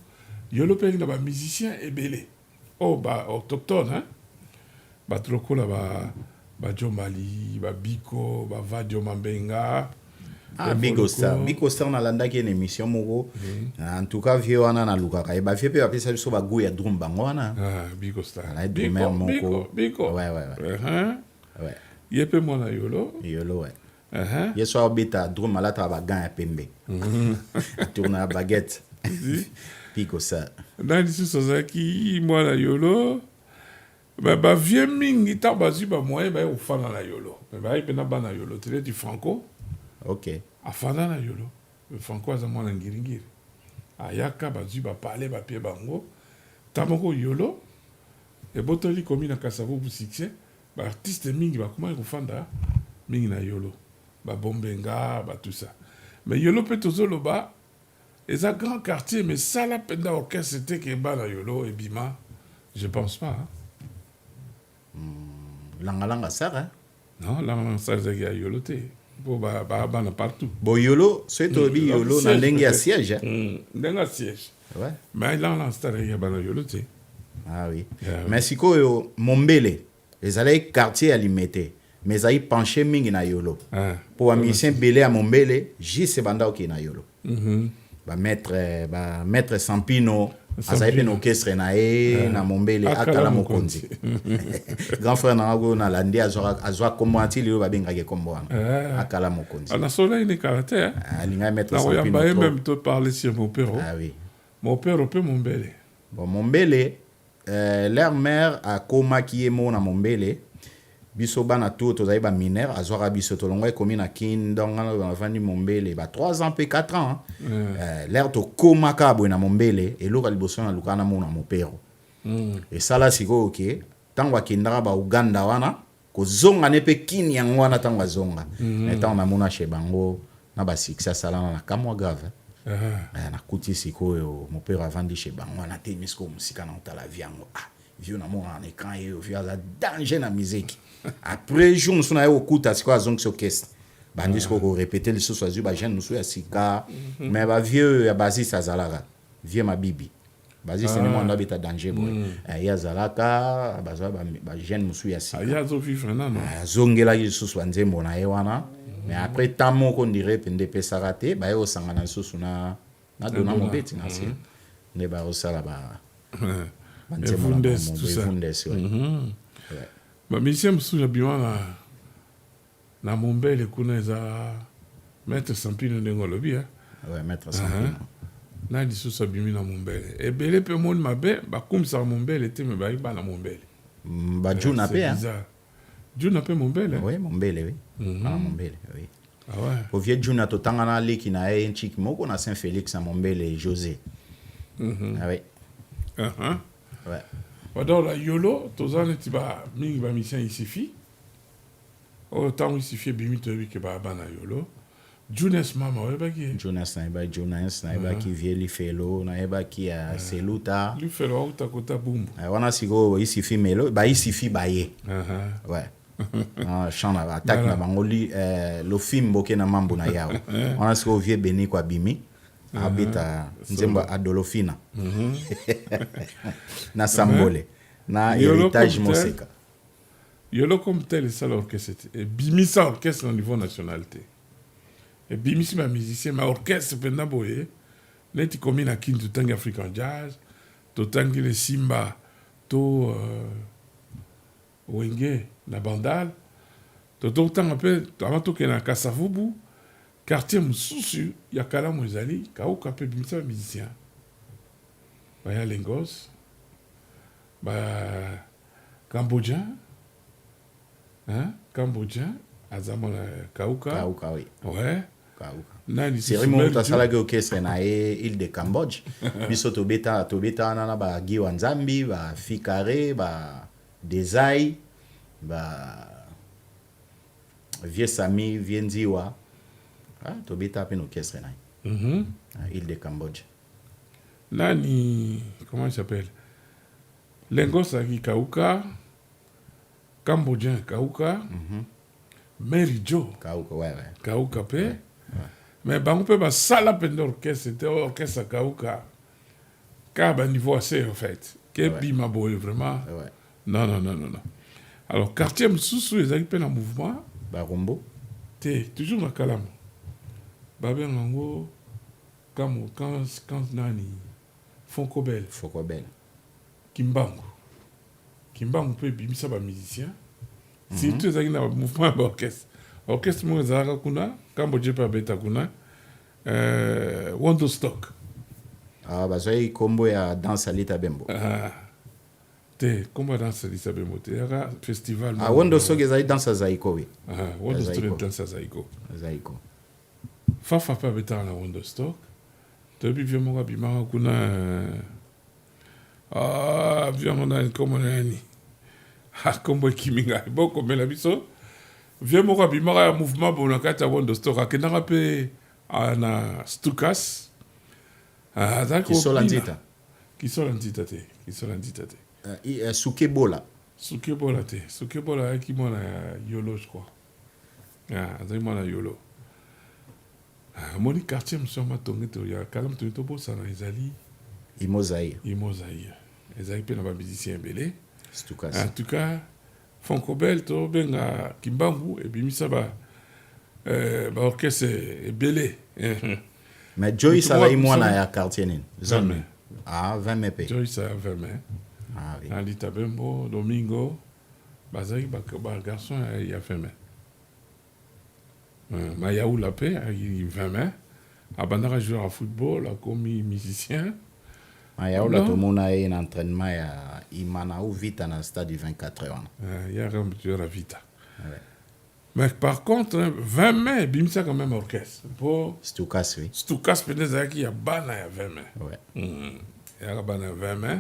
Yolo pe na ba musicien ebele. Oh ba autochtone hein. Ba troko la ba Jomali, ba Biko, ba Vadio Mambenga. Ah Biko Star na landa ki une émission moko. En tout cas vieux wana na lukaka. E ba vieux pe apesa biso ba go ya drum bango wana. Ah Biko Star. La drummer moko. Biko. Ouais. Ouais. Yepe mo na yolo. Yolo ouais. Yeso abita drum ala ta ba gan ya pembe. Tourna baguette. Biko Star. Nani Suzaki mo na yolo. Ba vieux mingi ta bazi ba moyen ba ofana na yolo. Ba ipe na ba na yolo. Tele di Franco. Ok. Afana na yolo. Le Franco aza mwana Ngiringiri. Ayaka bazi ba parler ba pie bango. Tamoko yolo. Et botoli komi na Kasavubu succès. Ba artiste mingi ba kuma ofanda mingi na yolo. Ba Bombenga, ba tout ça. Mais yolo peut tozolo ba et un grand quartier mais ça la penda orchestre c'était que ba na yolo et bima. Je pense pas. Hein? Langa ça hein? Non, langa ça c'est ya yolo te. Bo ba na partout. Bo yolo, c'est to bi yolo na ndenge ya siège. Ndenge siège. Ouais. Mais langa ça ya ba na yolo te. Ah oui. Mais sikoyo Mombele, les allées quartier à limité. Mais aïe penché mingi na yolo. Pour un musicien belé à Mombele, j'y se banda ok na yolo. Maître Sampino, azaï ben orchestre na na Mombele akala mokonzi. Grand frère na landi azwa kombo anti lio ba benga ke kombo akala mokonzi. Ana sola ine karaté. Alinga maître Sampino. Na même te parler sur mon père. Ah oui. Mon père peut Mombele. Bon Mombele leur mère a koma qui est mon na Mombele. Biso bana tout tozai ba mineur azwaka biso tolongwa komi na kin donc on vandi Mombele ba 3 ans pe 4 ans l'air to koma ka bo na Mombele et loka liboso na lukana mo na mopero et ça là siko OK tangwa kindara ba Uganda wana ko zonga ne pe kin yango wana tangwa zonga et tant na mona chez bango na ba succès sala na kamwa grave na kuti siko yo mopero avandi chez bango na te misko musika na tala viango vieux na mona na écran et vieux za danger na musique. Après jour nous sommes au coup parce que zonk orchestre bandis ko répéter les choses ba jeune nous sou ya sika mais ba vieux ya basis azalaga vieux ma bibi Basi c'est moi ndabeta danger boy. Ya zalaka bazwa ba jeune musu ya si. Ya zo vivre non. Zongela lisusu nzembo na ye wana. Mais après tant moko ndirait pende pesa raté ba yo sangana lisusu na dona mobeti na si. Ne ba osala ba. Bundes tout ça. Ouais. Ba mission musu ya biwana na Mombele kuna za Maître Sampino Ndengolobi hein. Ouais, Maître Sampino. Na lisusu abimi na Mombele. Ebele pe monde mabe ba kumisa Mombele te me ba iba na Mombele. Ba Juna pe hein. Juna pe Mombele. Oui, Mombele oui. Ah Mombele oui. Ah ouais. Au vieux Juna to tangana leki na un chic moko na Saint-Félix à Mombele José. Ah oui. Ouais. Dans la Yolo, tozane ti ba mingi ba mission isifi. Autant isifi bimi to bi ke ba bana Yolo. Jonas mama weba ki. Jonas na eba ki vie li felo na eba ki a seluta. Li felo auta kota bumbu. Wana sigo isifi melo ba isifi baye. Ouais. Chana attaque na bangoli lo film boke na mambo na yao. Wana sigo vie beni kwa bimi. Habita nzemba Adolofina. Na Sambole. Na héritage Moseka. Yolo comme tel ça l'orchestre. Et bimisa orchestre au niveau nationalité. Et bimisi ma musicien ma orchestre pendant boye. Neti komi na kin to tangi African jazz, to tangi le simba, to wenge na bandal. To tanga pe avant to ke na Kasavubu. Quartier mususu ya kala mwezali kauka pe bimisa musicien ba ya Lengos ba Cambodgien Cambodgien azamona kauka oui ouais kauka nani Cérémonie ta sala ke orchestre na île de Cambodge biso to beta na ba giwa nzambi ba fikare ba desai ba vieux sami vienziwa. Tu as un orchestre à l'île de Cambodge. Nani, comment il s'appelle? Lengos Agi Kauka, Cambodgien Kauka, Mary Joe. Kauka, ouais. Kauka pe. Mais on peut pas ça la peine d'orchestre, c'était orchestre Kauka. Car à niveau assez en fait. Qu'est bima boy vraiment? Ouais. Non. Alors quartier Moussou, ils arrivent en mouvement. Barombo. T'es toujours dans Kalam. Babel Nango, quand nani, Fonkobel. Kimbangu peut bimisa ba musicien. Si tu es un mouvement d'orchestre. Orchestre mo zara kuna, Cambodge pa beta kuna. Wonderstock. Ah bah ça y combo ya danse alita bembo. Te combo danse alita bembo. Te yara festival. Ah Wonderstock ezali danse zaiko oui. Wonderstock danse zaiko. Fafa pa beta na Wonderstock. Tobi vya monga bimanga kuna vya monga komo nani. Kombo kiminga boko mela biso. Vya monga bimanga ya mouvement bona kata Wonderstock akenanga pe na Stukas. Qui sont l'antita te. Sukebola qui mona Yolo je crois. Azali mona Yolo. Moni quartier monsieur matonge to ya kalam to bossa na ezali Imozaï. Ezali pe na ba musicien belé. Stukas. En tout cas, Fonkobel to benga Kimbangu et bimisa ba orchestre belé. Mais Joyce a eu moi na quartier nin. 20 MP. Joyce a 20 mai. Ah oui. Alita Bembo, Domingo, bazaki ba garçon il y a 20 mai. Mayaou la paix, il 20 mai. Abandara joueur à football, a commis musicien. Mayaou la tout le monde a un entraînement à Imana ou vite dans le stade du 24 heures. Il y a un joueur à Vita. Mais par contre, 20 mai, bimisa quand même orchestre. Pour Stukas, oui. Stukas, peut-être qu'il y a bana à 20 mai. Ouais. Il y a bana à 20 mai.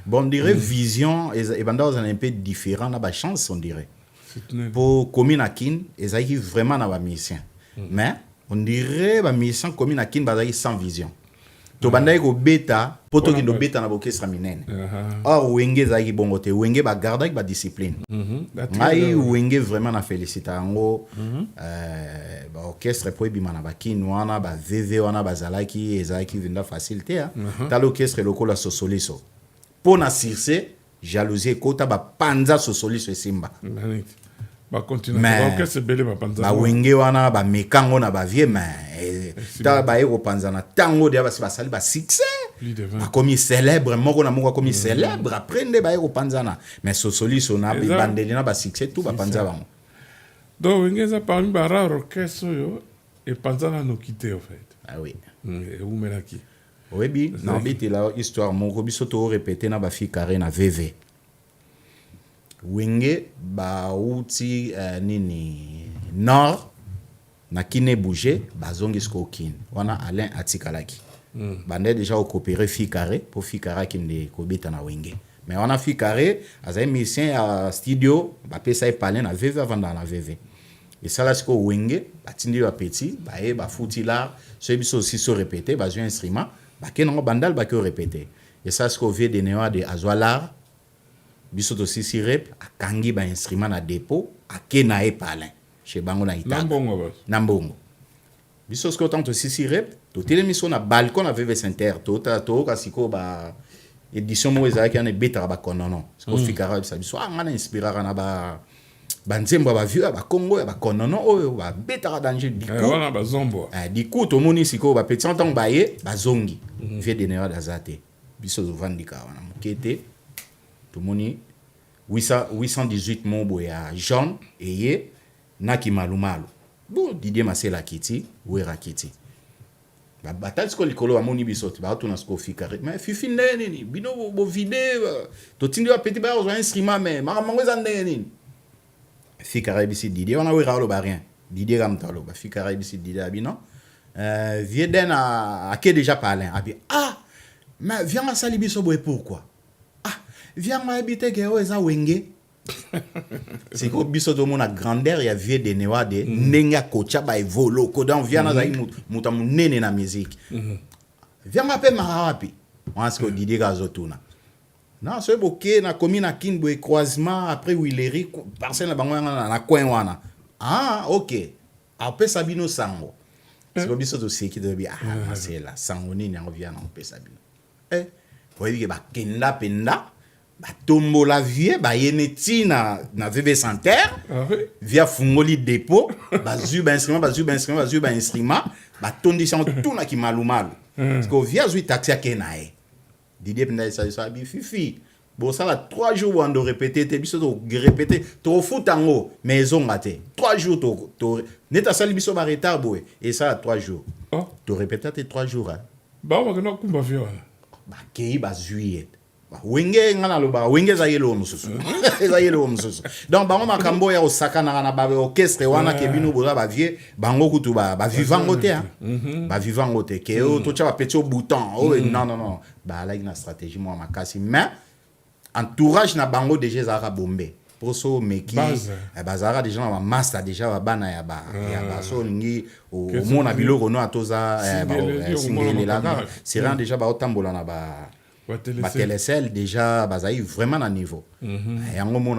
Bon, on dirait vision, et banda on est un peu différent, on a chance, on dirait. Pour commune à Kin, ils ont vraiment dans la mission. Mais on dirait la mission commune à Kin, sans vision. to bandai ko beta poto ki do beta na orchestre minene or wenge za ki bongo te wenge ba garda ki ba discipline ngai wenge vraiment na félicita yango ba orchestre po bima na ba kinwana ba vv wana bazalaki ezalaki vinda facilité ta l'orchestre lokola sosoliso pona circe jalousie kota ba panza sosoliso esimba ba continue ba orchestre belé ba panza ba wenge wana ba mekango na ba vie mais ta ba eko panza na tango de ba sali ba succès ba komi célèbre moko na moko komi célèbre après nde ba eko panza na mais sosoliso na bi bandeli na ba succès tout ba panza bango donc wenge za parmi ba rare orchestre yo et panza na no quitté en fait ah oui et où melaki oui bi na biti la histoire moko biso to répéter na ba fi carré na VV wenge ba uti nini nord na kine bouger bazongi skokin wana Alain atikalaki bande déjà au coopérer fi carré pour fi carré kinde kobeta na wenge mais wana fi carré azay musicien à studio ba pesa parler na VV avant dans la VV et ça là ce ko wenge batindi ba petit ba e ba futi là so biso aussi so répéter ba jouer instrument ba kenango bandal ba ko répéter et ça ce ko vie de newa de azwalar biso to sisi rep akangi ba instrument na dépôt akena e palin chez bango na itaka nambongo biso sko tanto sisi rep to telemiso na balcon na VV Center to kasiko ba édition mo ezaki na beta ba konono sko fikara biso ngana inspirera na ba nzembo ba vieux ba Congo ba konono oyo ba beta danger diku wana ba zombo diku to moni siko ba petit temps ba ye ba zongi vie de nera dazate biso zo vandika wana mokete to moni 818 mobo ya Jean eye naki malumalu bon Didier Masela kiti wera kiti ba batal sko likolo amoni bisoti ba to na sko fikare mais fifi neni bino bo vide to tindi ba petit ba zo instrument mais mango za neni fikare bisi Didier wana wera lo ba rien Didier ramtalo ba fikare bisi Didier abino vieden a que déjà parlé abi mais viens à sali biso boy pourquoi viens m'habiter que eza wenge c'est que biso to mona grandeur ya vie de newa de nenga kocha ba evolo ko dans viens na zai muta munene na musique viens m'appelle marawapi on ce que Didier gazotuna non c'est boké na commune Kinbo et croisement après Willery parcelle na bango na coin wana OK après Sabino sango c'est que biso to c'est qui de bi c'est là sango ni on vient on peut Sabino voyez que ba kenda penda batombo la vie ba yeneti na VV Center via fungoli dépôt bazu ba instrument ba tondisha tout na ki malumalu parce que via zui taxi kenae Didier penda ça bi fifi bon ça là 3 jours on doit répéter te biso to répéter to futango maison ngate 3 jours to neta sali biso ba retard boy et ça 3 jours to répéter te 3 jours ba wa na kumba vio ba kei ba zuiet wenge ngana lo ba wenge za yelo mususu za yelo mususu donc bango makambo ya osaka na ba orchestre wana ke bino boza ba vie bango kutu ba vivango te ba vivango te ke o to cha ba petit bouton non ba la ina stratégie mo makasi mais entourage na bango déjà za bombe poso meki bazara déjà na master déjà ba bana ya ba so ngi o mona biloko no atoza singeli la c'est rend déjà ba otambola na ba télécell déjà bazaï vraiment à niveau et en moment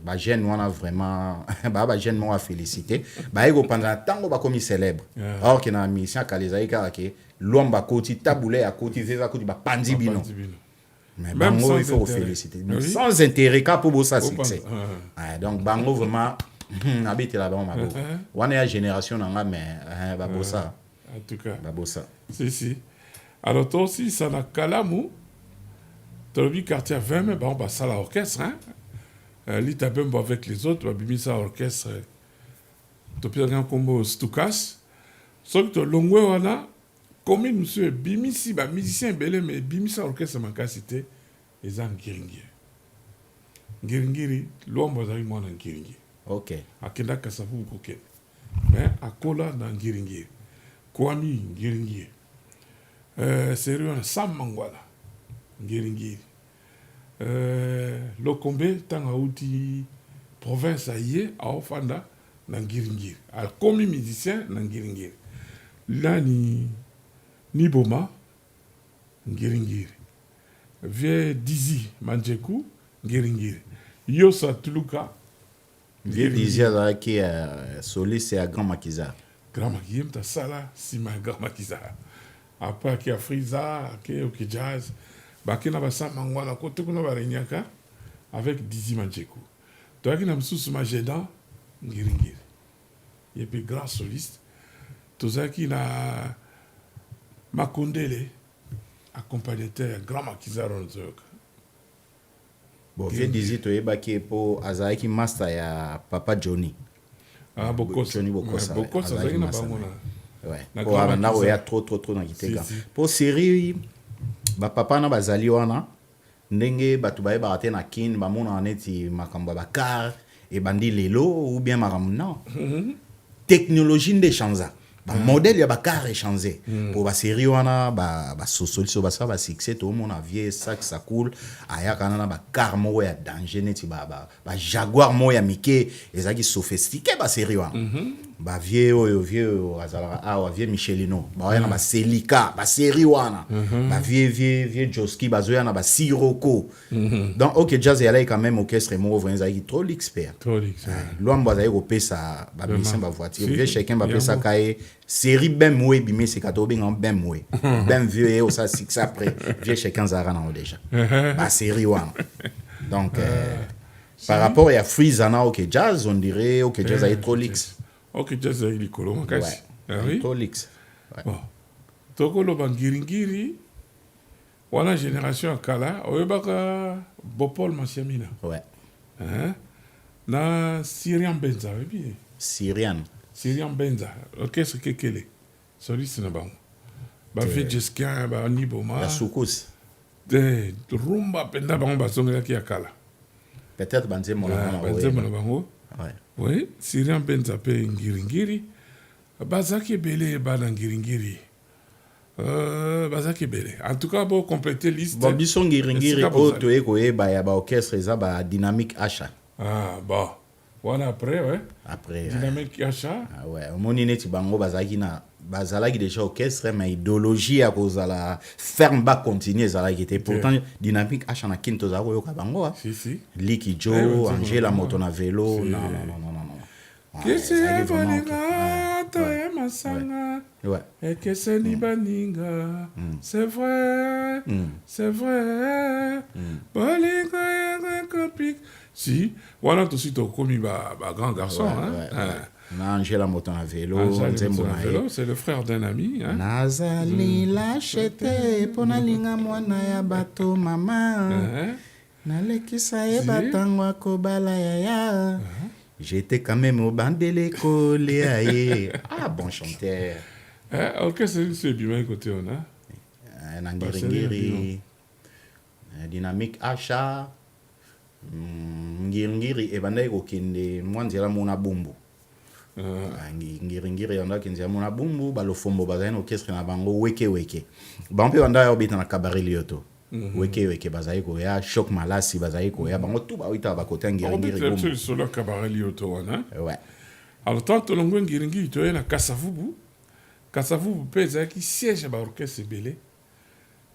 ba jeune wana vraiment ba jeune mo a féliciter ba ego pendant tango ba comme célèbre alors que na mission kalezaï ka ke lomba koti taboulé à koti veva koti ba panzi bino mais bango il faut féliciter sans intérêt ka pour ça succès donc bango vraiment habite là bas mabo wana ya génération na mais ba bossa en tout cas ba bossa si alors toi aussi ça na kalamu le quartier 20 mais on va ça l'orchestre l'ita même avec les autres bimi ça orchestre to pia grand combo Stukas sauf que longwe wana comme monsieur bimi si ba musicien belé mais bimi ça orchestre mankasité les ngiri lombo za mwana ngiringi OK akenda kasafu koke mais akola na ngiringi kwami ngiringi sérieux na samangwala ngiringiri lokombe tanga uti province aye aofanda na ngiringiri akomi musicien na ngiringiri là ni boma ngiringiri. Vie Dizi Manjeku, ngiringiri. Yosa Tuluka, Vieux Dizia qui est soliste et à Grand Makiza. Grand Makiyem ta sala sima Grand Makiza. Après qui a Friza, qui a jazz, qui na basa mangwana kote kuna barenyaka avec Dizi Manjeku. Toi qui na msusu majeda ngiringiri. Et puis grand soliste. Tout ça qui na Makondele accompagnateur Grand Makiza Ronzok. Bon, Vieux Dizia to eba qui est pour Azaiki Master ya Papa Johnny. Ah, Bokosa. Johnny Bokosa. Bokosa, ça y est, ouais. Pour Avanda, il y a trop dans Kitega. Pour série, papa na bazali wana, ndenge batu baye barate na kin, ba mona neti makamba bakar, et bandi lelo, ou bien maram non. Technologie de chanza. Ba modèle ya bakar est changé. Pour ba série wana, ba solution ba ça ba succès, tout le monde a vieux sac ça coule. Aya kanana ba car mo ya danger neti ba jaguar mo ya mike, ezaki sophistiqué ba série wana. Ba vieux azala awa vieux Michelino ba wana ba Celica ba série wana ba vieux Joski ba zoya na ba Sirocco. Donc OK jazz ya là quand même orchestre mo vraiment trop l'expert. Loambo azali ko pesa ba musicien ba voiture vieux chacun ba pesa kae série ben moué bimé c'est kato ben ben moué ben vieux et ça six après vieux chacun zara na déjà ba série wana. Donc par rapport à Freezana OK jazz on dirait OK jazz est trop l'ex. Ok, jazz avec les colons, makasi. Oui. Tolix. Bon. Tokolo bangiringiri, wana génération akala, oyebaka Bopol Masiamina. Ouais. Hein? Na Syrian Benza, oui. Syrian Benza. Orchestre kekele. Soliste na bango. Ba fait Jeskin, ba Niboma. La Soukous. De rumba penda bango basongela ki akala. Peut-être banze mona bango. Ouais. Oui, Syrian Benza pe ngiringiri. Bazaki belé bana ngiringiri. Bazaki belé. En tout cas, pour compléter liste. Bon, bison ngiringiri auto eko e ba ya ba orchestre za ba dynamique achat. Ah bon. Voilà après ouais. Après dynamique achat. Ah ouais, moni neti bango bazalaki déjà orchestre mais idéologie à cause la ferme ba continuer zalaki était pourtant dynamique achat na kinto za ko bango. Si. Liki Joe, Angela moto na vélo. Non. Que c'est baninga to masanga. Ouais. Et que c'est ni baninga. C'est vrai. Balinga complique. Si, voilà tout de suite au commis grand garçon Angela moto na vélo, c'est le frère d'un ami hein. Nazali lachete pona linga mwana ya bato mama. Nalekisa ye batangwa kobala yaya. J'étais quand même au bandele kolé. Ah bon chanteur. Ok, c'est bien côté on a. Nangiringiri. Dynamique achat. Ngiri ebandai ko kende mwanzela mona bumbu. Ngiringiri yanda kinzela mona bumbu balofombo bazana orchestre na bango weke. Bampe banda ya obita na cabaret lioto. Weke bazai ko ya choc malasi bazai ko ya bango tout ba wita ba côté ngiringiri bumbu. C'est sur le cabaret lioto wana. Ouais. Alors tant que l'on ngiringiri to na Kasavubu pesa qui siège ba orchestre belé.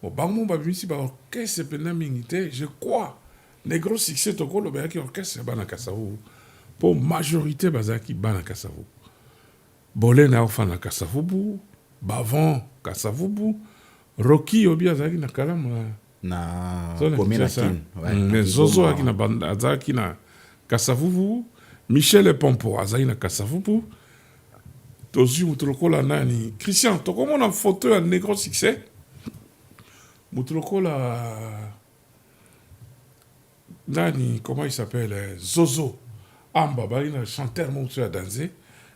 Bon bango ba bimisi ba orchestre pena mingité, je crois. Les gros succès to ko lo ba ki orchestre ba na Kasavubu. Pour majorité bazaki ba na Kasavubu. Bolé na ofa na Kasavubu, Bavon Kasavubu, Rocky obi azaki na kalama na commune kin. Ouais. Zozo aki na banda azaki na Kasavubu, Michel Pompo azaki na Kasavubu. Tozu mutulokola nani Christian toko na photo ya négro succès. Mutulokola nani comment il s'appelle Zozo Amba balina chanteur montre à danser.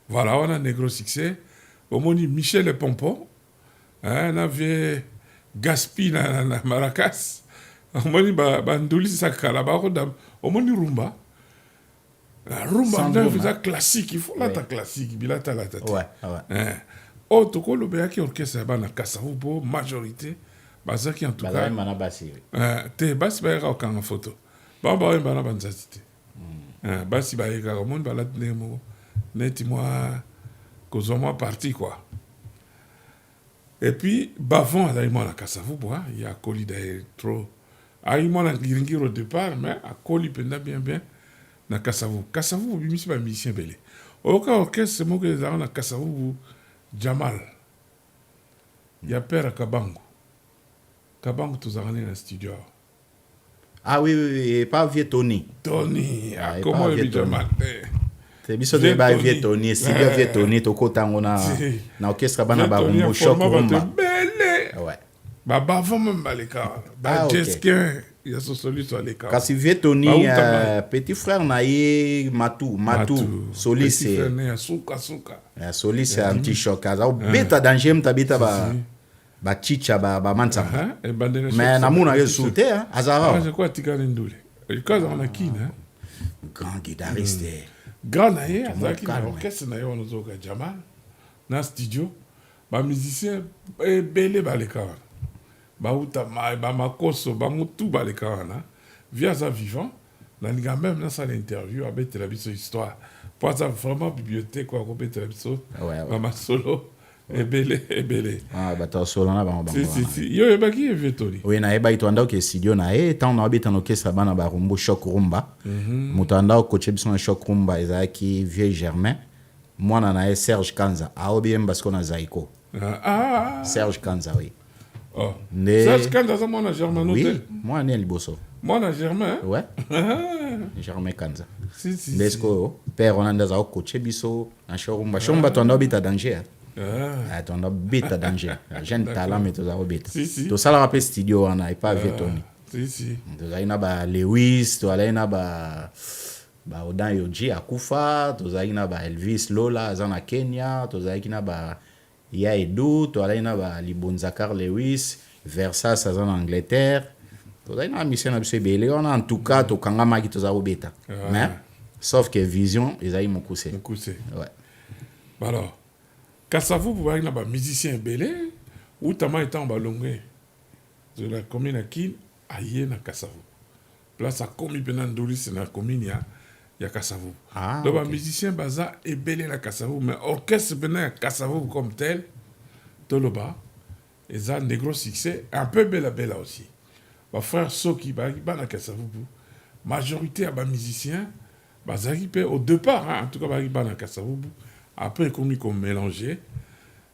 Voilà, on a un gros succès. Au moni Michel Pompon, on avait Gaspi na Maracas. Au moni Bandouli Sakala, au moni Rumba. Rumba, c'est un classique. Il faut la classique. Il a la tête. Ouais. Oh, tu vois le béaki orchestre na Kasavubu, majorité. Bazaki en tout cas. Te basi ba yaka okanga photo. Ba bana banzatite. Basi ba yaka mon balade nemo. Neti moi cause moi parti quoi. Et puis, Bavon, il y a Kassavu, il y a Koli d'Aétro. Il y a un au départ, mais à Koli, bien, na Kassavu. Kassavu, il y a un musicien belé. Au cas orchestre, c'est moi que les gens na Kassavu, Jamal. Il y a Père Kabango. Kabango, tous dans le studio. Ah oui, et pas vieux Tony. Tony, comment il y a Jamal? C'est biso de ba vieux Tony, si vieux Tony, toko tango na orchestre bana barumbo choc rumba. Ouais. Bavon même baleka. Jesquin, il y a ce solution à l'écart. Kasi vieux Tony, petit frère na ye Matou, Solis c'est. Petit frère Souka. Solis c'est un petit choc. Alors beta danger mtabita ba chicha ba mansa. Mais na muna ye souté hein, azara. Je crois tika ndule. Le cas on a qui hein? Grand guitariste. Grand naye, azaki na orchestre na yo nozoka Jamal na studio. Ba musicien belé baleka. Ba uta ba makoso ba mutu baleka wana. Via sa vivant, na linga même na sa l'interview avec la histoire. Pour ça vraiment bibliothèque quoi ko télévision. Ba ma solo. Ebele. Ah, bah, t'as solo na bango. Si. Yo, yeba qui est Vettori. Oui, na yeba ito andao ke studio na tant na habita no kesa bana ba rumbo choc rumba. Mutandao coach biso na choc rumba ezaki vieux Germain. Mwana na Serge Kanza. A obiem parce qu'on a Zaiko. Serge Kanza, oui. Oh. Serge Kanza, ça mwana Germain noté. Oui, moi né liboso. Mwana Germain. Ouais. Germain Kanza. Si. Lesko père on anda za coach biso na choc rumba. Chomba to andao bita danger. Tu as bête danger. Jeune talent, mais tu as bête. Tu as rappelé studio, on n'a pas vu Tony. Si. Tu as Lewis, tu as Odan Yoji à Kufa, tu as Elvis Lola, Zana Kenya, tu as Yaedu, tu as Libonzakar Lewis, Versace en Angleterre. Tu as mission à Belé. On a en tout cas, tu as Kangama qui as bête. Mais, sauf que Vision, ils ont Mokuse. Ouais. Alors. Kassavu pour avoir un musicien belé ou tama étant balongé de la commune à Kin aïe na Kassavu place à komi penan doli c'est na commune ya Kassavu donc un musicien baza est belé na Kassavu mais orchestre penan Kassavu comme tel toloba et ça un gros succès un peu bella aussi ma frère Soki ba na Kassavu majorité à ba musicien bazaki pe au départ en tout cas ba na Kassavu. Après, comme mélangé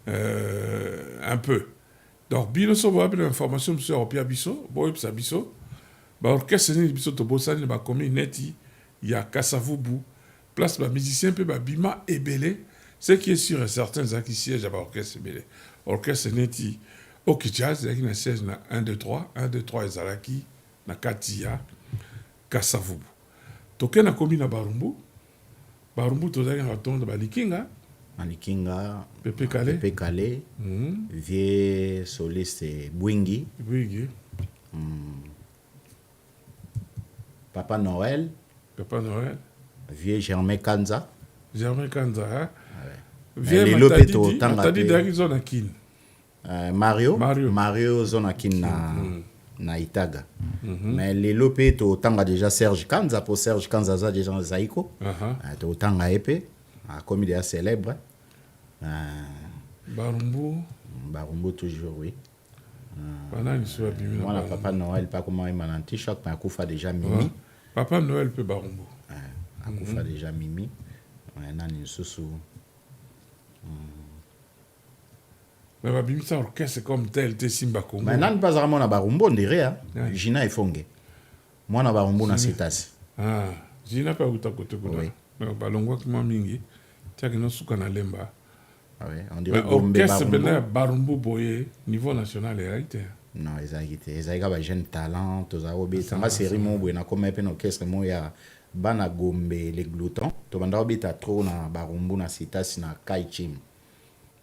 un peu. Donc, bien sûr, vous avez l'information sur Opia Bisso, Boypsa Bisso, l'orchestre Bisso Tobosan, il y a Neti, il y a Kassavubu, place le musicien, puis Bima et Belé, ce qui est sûr et certain, c'est qu'il siège à l'orchestre Belé. Orchestre Neti, Okijaz, il y a un siège 1, 2, 3, 1, 2, 3, Ezalaki, na Katia, Kassavubu. Token a commis na Barumbu. Barumbu tozali na tonda balikinga Pepe Kale vieux soliste Bwingi Papa Noël vieux Germain Kanza hein vieux Lopeto Matadi daki zona kin Mario zona kin na Itaga. Mais les lopé to tanga déjà Serge Kanza pour Serge Kanza za déjà Zaiko. To tanga épée a comme il est célèbre. Barumbu toujours oui. Voilà Papa Noël pas comment il m'a un t-shirt mais akufa déjà Mimi. Papa Noël peut Barumbu. Akufa déjà Mimi. Nani susu. Mais babimisa orchestre comme tel te simba Congo. Mais nan pas vraiment na barumbo ndire hein. Gina efonge. Moi na barumbo na setasi. Gina pa uta kote kuna. Mais balongwa kuma mingi. Tiaki no suka na lemba. On dirait Gombe orchestre bena barumbo boye niveau national et réalité. Non, ezaki ba jeune talent, toza obeta nga série mo boye na comme pe orchestre mo ya bana Gombe les gloutons. To banda obeta trop na barumbo na setasi na Kaichim.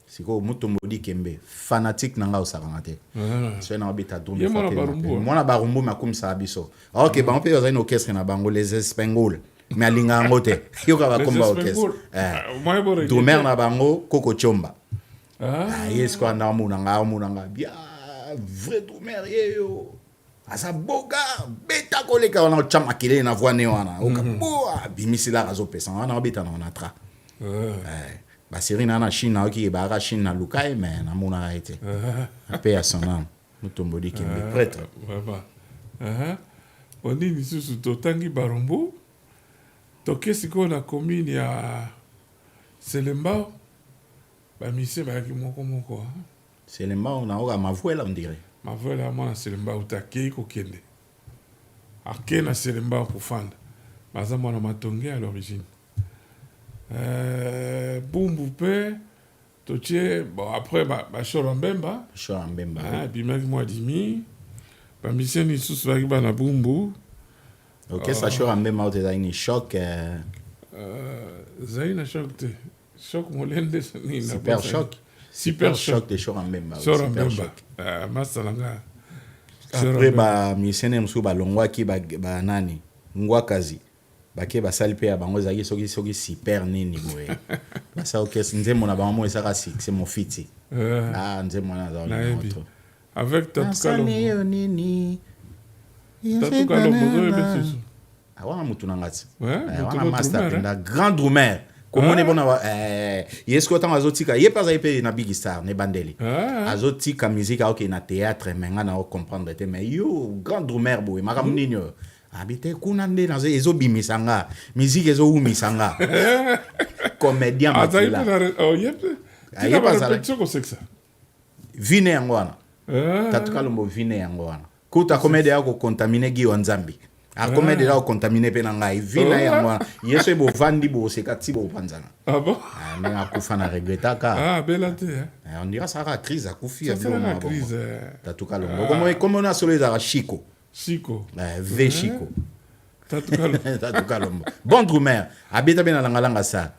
Siko mutombo di kembe fanatique nanga osakanga te so na obita tourne mona barumbu makum sa biso OK ba on peut avoir une orchestre na bango les Espagnols mais alinga ngote yoka ba komba orchestre drummer na bango Koko Chomba yes ko na munanga bien vrai drummer yo asa boga beta koleka wana chama kile na voix ne wana okaboa bimisila razo pesa wana obita na onatra série na Chine na qui ba Chine na lukai mais na mona été paix à son âme nous tombons dit qu'il est prêtre vraiment onini susu totangi barombo toke sikoyo na commune ya Selembao bamise bayaki moko Selembao na oka mavuela on dirait mavuela ya mwana Selembao takei kokende ake na Selembao kofanda baza mwana matonge à l'origine bumbu mpe totie bon après bashora mbemba bimaki mwa dimi bamise lisusu bayaki bana bumbu ok ça shora mbemba ote ni choc zai na choc te choc molende ni super choc de shora mbemba masalanga après misene msu balongwaki ba nani ngwakazi bake basali pe ya bango zaki soki super nini boye basa orchestre nzembo na bango esaka c'est mon fiti nzembo na za moto avec Tatukalo nini Tatukalo bozo awana mutu na ngati wana master penda grand drummer komone bona yesko tanga azotika ye pas ayepe na big star ne bandeli azotika musique ok na théâtre menga na comprendre te mais yo grand drummer boye makamu nini habite kuna nde na ezo bimisanga musique ezo umisanga comédien matila tika ba répétition ko sexa vine yango wana Tatukalo mbo vine yango wana kuta comédie yako contaminer gi wanzambi a comédie la contaminer pe na ngai vine yango wana yeso bo vandi bo sekati bo panzana bon mais akufa na regretaka belate on dira ça la crise akufi la crise Tatukalo comme on a solo za Chico V Chico Tatukalo bon drummer habita bena langalanga ça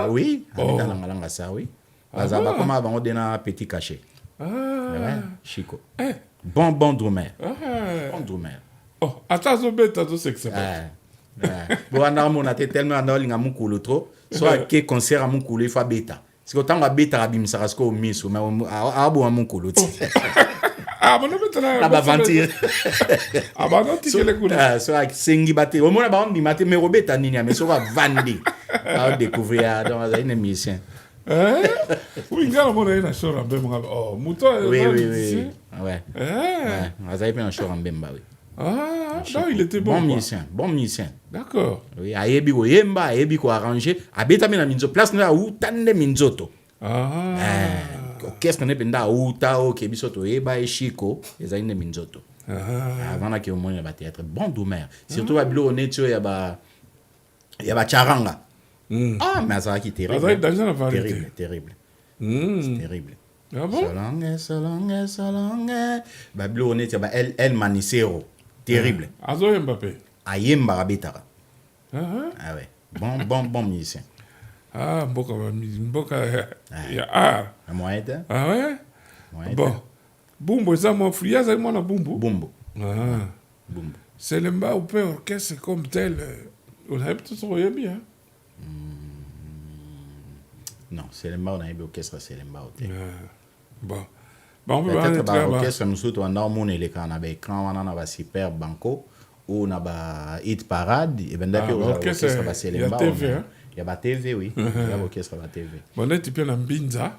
oui habita langalanga ça oui bazaba comme bango dena petit cachet Chico bon drummer bon drummer atazo beta to sexe bon ana mona tellement ana linga mukulu trop soit que concert mukulu fa beta siko tanga beta abimisa ko miso mais abo mukulu bon beta na ba ventir non tikele kuna so sengi bate o mona ba on bimate mais robeta nini mais so va vandi à découvrir dans une émission oui ngala mona ina shora mbemba muto oui ouais azai pe na shora mbemba oui non il était bon musicien d'accord oui ayebi ko yemba ayebi ko arranger abeta na minzo place na utande minzoto orchestre ne penda uta ok bisoto eba e Chico ezali ne minzoto avant que au moins ba théâtre bon drummer surtout ba bilo netio ya ba charanga mais ça qui terrible terrible c'est terrible Solonge ba bilo netio ba El Manicero terrible azo Mbappé ayemba rabetaka ouais bon musicien mboka ya moite ouais bon bumbu ça mon frère ça mon bumbu Selembao ou peu orchestre comme tel on a peut-être soyez bien non Selembao on a eu orchestre Selembao bon on peut peut-être ba orchestre nous surtout on a mon écran na ba écran wana na ba super banco ou na ba hit parade et ben d'accord orchestre ba Selembao il y a ba TV oui il y a orchestre ba TV bon là tu peux na Mbinza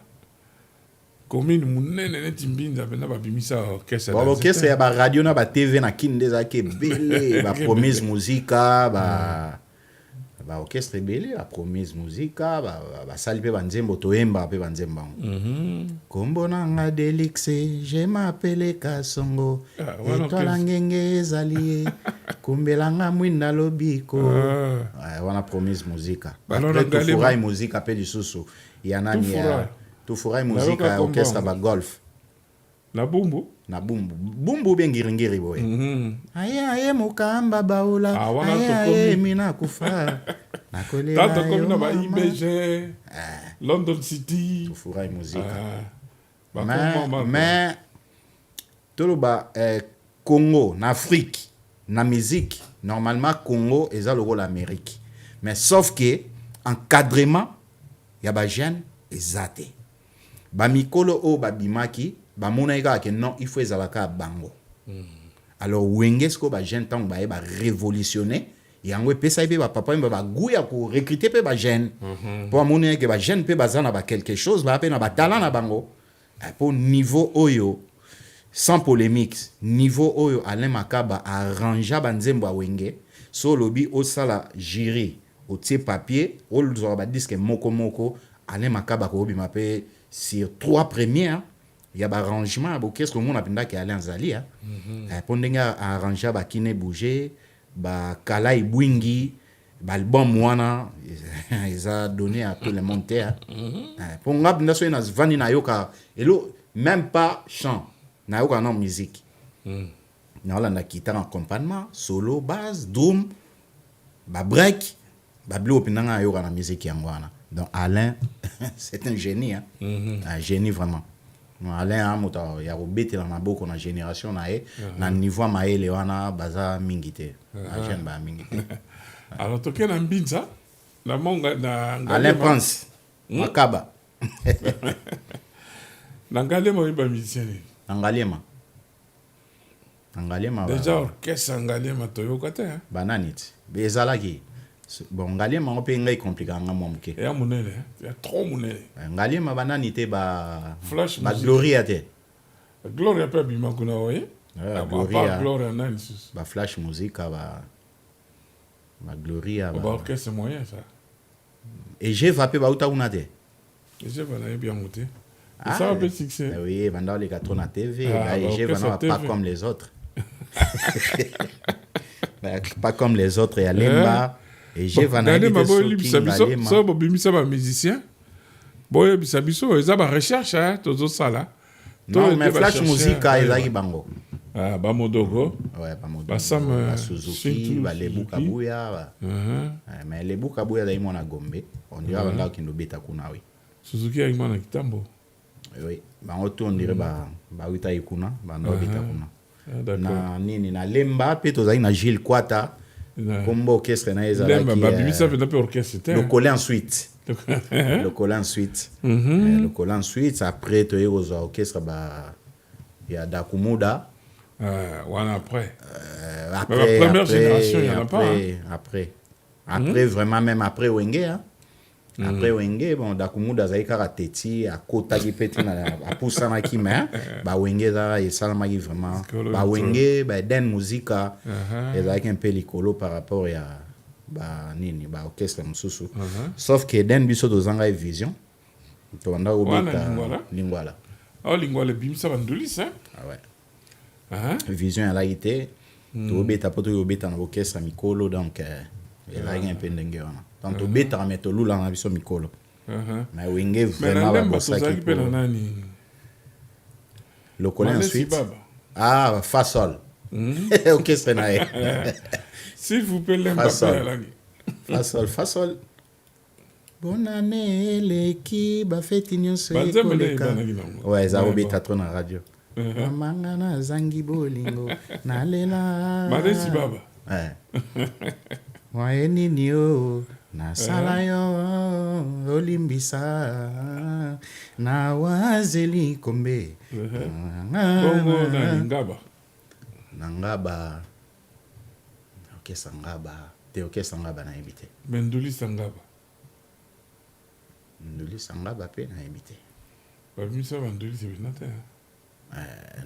commune munene neti Mbinza bena ba bimisa orchestre bon orchestre ya ba radio na ba TV na kinde za ke bele ba promise musica ba orchestre belé la promise musica ba sali pe banzembo toemba pe banzemba kombo nanga Delixé je m'appelle Kasongo etola ngenge ezali kumbelanga mwinda lobiko wana promise musica après tufurai musica pe lisusu ya nani ya tufurai musica orchestre ba golf na bumbu bengiringiri boye aye mukamba baula aye mina kufa nakolela tata comme na ba IBG London City tufurai musica mais toloba Congo na Afrique na musique normalement Congo eza logo l'Amérique mais sauf que encadrement ya ba jeune ezate ba mikolo o ba bimaki ba mona ika que non il faut ezalaka bango alors wengesko ba jeune tant ba révolutionner yango epesa pe bapapa mpe bagoût ya korecrute mpe bagene mpo amoni eke bagene mpe baza na quelque chose baa mpe na batala na bango mpo niveau oyo sans polémique niveau oyo Alain Makaba arrangea banzembo ya wenge so olobi osala jury otie papier ozwa badiske moko Alain Makaba kobima mpe sur 3 premières ya barrangement ya bokestre omona mpendaki Alain azali mpo ndenge arrangea bakine bouger bakala ibwingi balbum wana eza donné à tout le monde pour nga mpenda so na zvani nayoka elo même pas chant nayoka na musique naolanda guitare en accompagnement solo basse drum break bilo mpenda nga nayoka na musique yango wana donc Alain c'est un génie un génie vraiment Alain moto ya kobetela maboko na génération na ye na niveau maele wana baza mingi te jeune ba mingi te alors toke na mbinza na monga na Alain Prince Makaba na Ngalema ba musicien Ngalema déjà orchestre Ngalema toyoka te banani ti bezalaki bon Ngalema on peut ngai compliqué nga momke ya munene ya trop munene Ngalema banani te ba flash ba gloria te gloria pe bima kuna oye gloria nani sus ba flash musique ba gloria ba orchestre moyen ça et j'ai va pe ba uta una te j'ai va na bien monter ça va peu succès oui banda les 4 na TV et j'ai va pas comme les autres pas comme les autres et Alemba et j'ai vanali de so bo bimisa ba musicien boye bisabiso eza ba recherche tozo sala non mais flash musique ezaki bango ba Modogo ouais ba Modogo ba Sam Suzuki ba Lebu Kabuya mais Lebu Kabuya dai mona Gombe on dirait banda kindo beta kuna oui Suzuki avec mona kitambo oui bango to on dirait ba wita ikuna banda beta kuna na nini na Lemba pe tozaki na Gilles Kwata combo orchestre na eza Lemba ba bimisa pe na pe orchestre le collé ensuite le collé ensuite après to yezo orchestre ba ya Dakumuda wana après après la première génération il y en a pas après vraiment même après Wenge après Wenge bon Dakumuda zaika teti akotaki peti na apusana ki mais ba Wenge za esalamaki vraiment ba Wenge ba den musica ezaki un peu likolo par rapport ya ba nini ba orchestre mususu sauf que den biso dozanga vision to banda obeta lingwala lingwala bimisa bandulisa ouais vision ya laité to obeta poto obeta na orchestre mikolo donc ezaki un peu ndenge wana donc to beta mais to lula na biso mikolo mais Wenge vraiment ba bosaki pe na nani le collé ensuite Fasol orchestre na s'il vous plaît Lemba Fasol bonne année leki ba fête nyonso ekoleka ouais za obeta to na radio manga na zangi bolingo nalela Malesi baba wae nini o nasala yo olimbisa na wazeli kombe bongo na ngaba orchestre ngaba na ebité Nduli Sangaba pe na ebité ba misa Nduli sebinate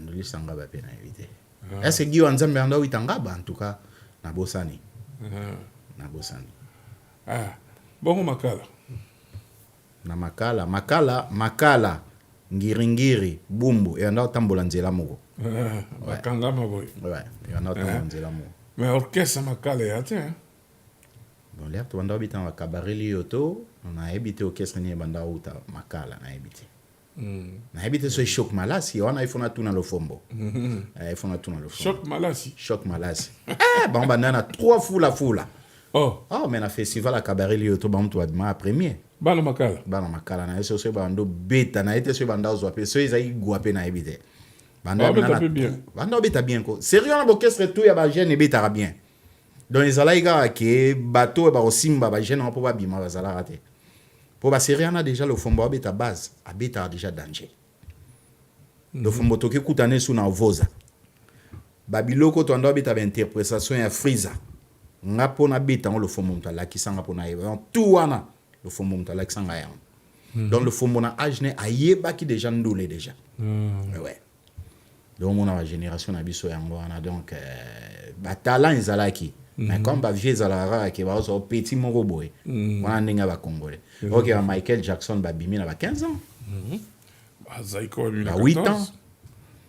Nduli Sangaba pe na ebité est-ce que Guy Nzambe anda uitangaba en tout cas na bosani bongo makala na makala ngiringiri bumbu enda otambola nzela moko bakangama boy ouais enda otambola nzela moko mais orchestre makala ya te bon l'air to banda obita na cabaret yoto na ebité orchestre ni banda uta makala na ebité na ebité so choc malasi wana ifuna tuna lofombo ifuna tuna lofombo choc malasi bon banda na 3 fula mais na festival à cabaret yoto ba mtu adma premier bana makala na eso so bando beta na ete so banda zo pe so ezai guape na ebité banda beta bien ko sérieux na orchestre tout ya ba jeune beta bien donc les alaïga ke bateau ba osimba ba jeune po ba bima ba zala raté po ba sérieux na déjà le fombo beta base abeta déjà danger le fombo to ke kutane sous na voza babiloko to ndo beta ba interprétation ya Friza nga pona beta le fombo mtala kisanga pona yeba tout wana le fombo mtala kisanga ya donc le fombo na âge ne ayeba ki déjà ndole déjà ouais donc on a la génération na biso yango wana donc ba talent ezalaki mais comme ba vieux ezalaka ki ba so petit moko boy wana ndenge ba congolais OK ba Michael Jackson ba bimi na ba 15 ans ba Zaiko lui na 8 ans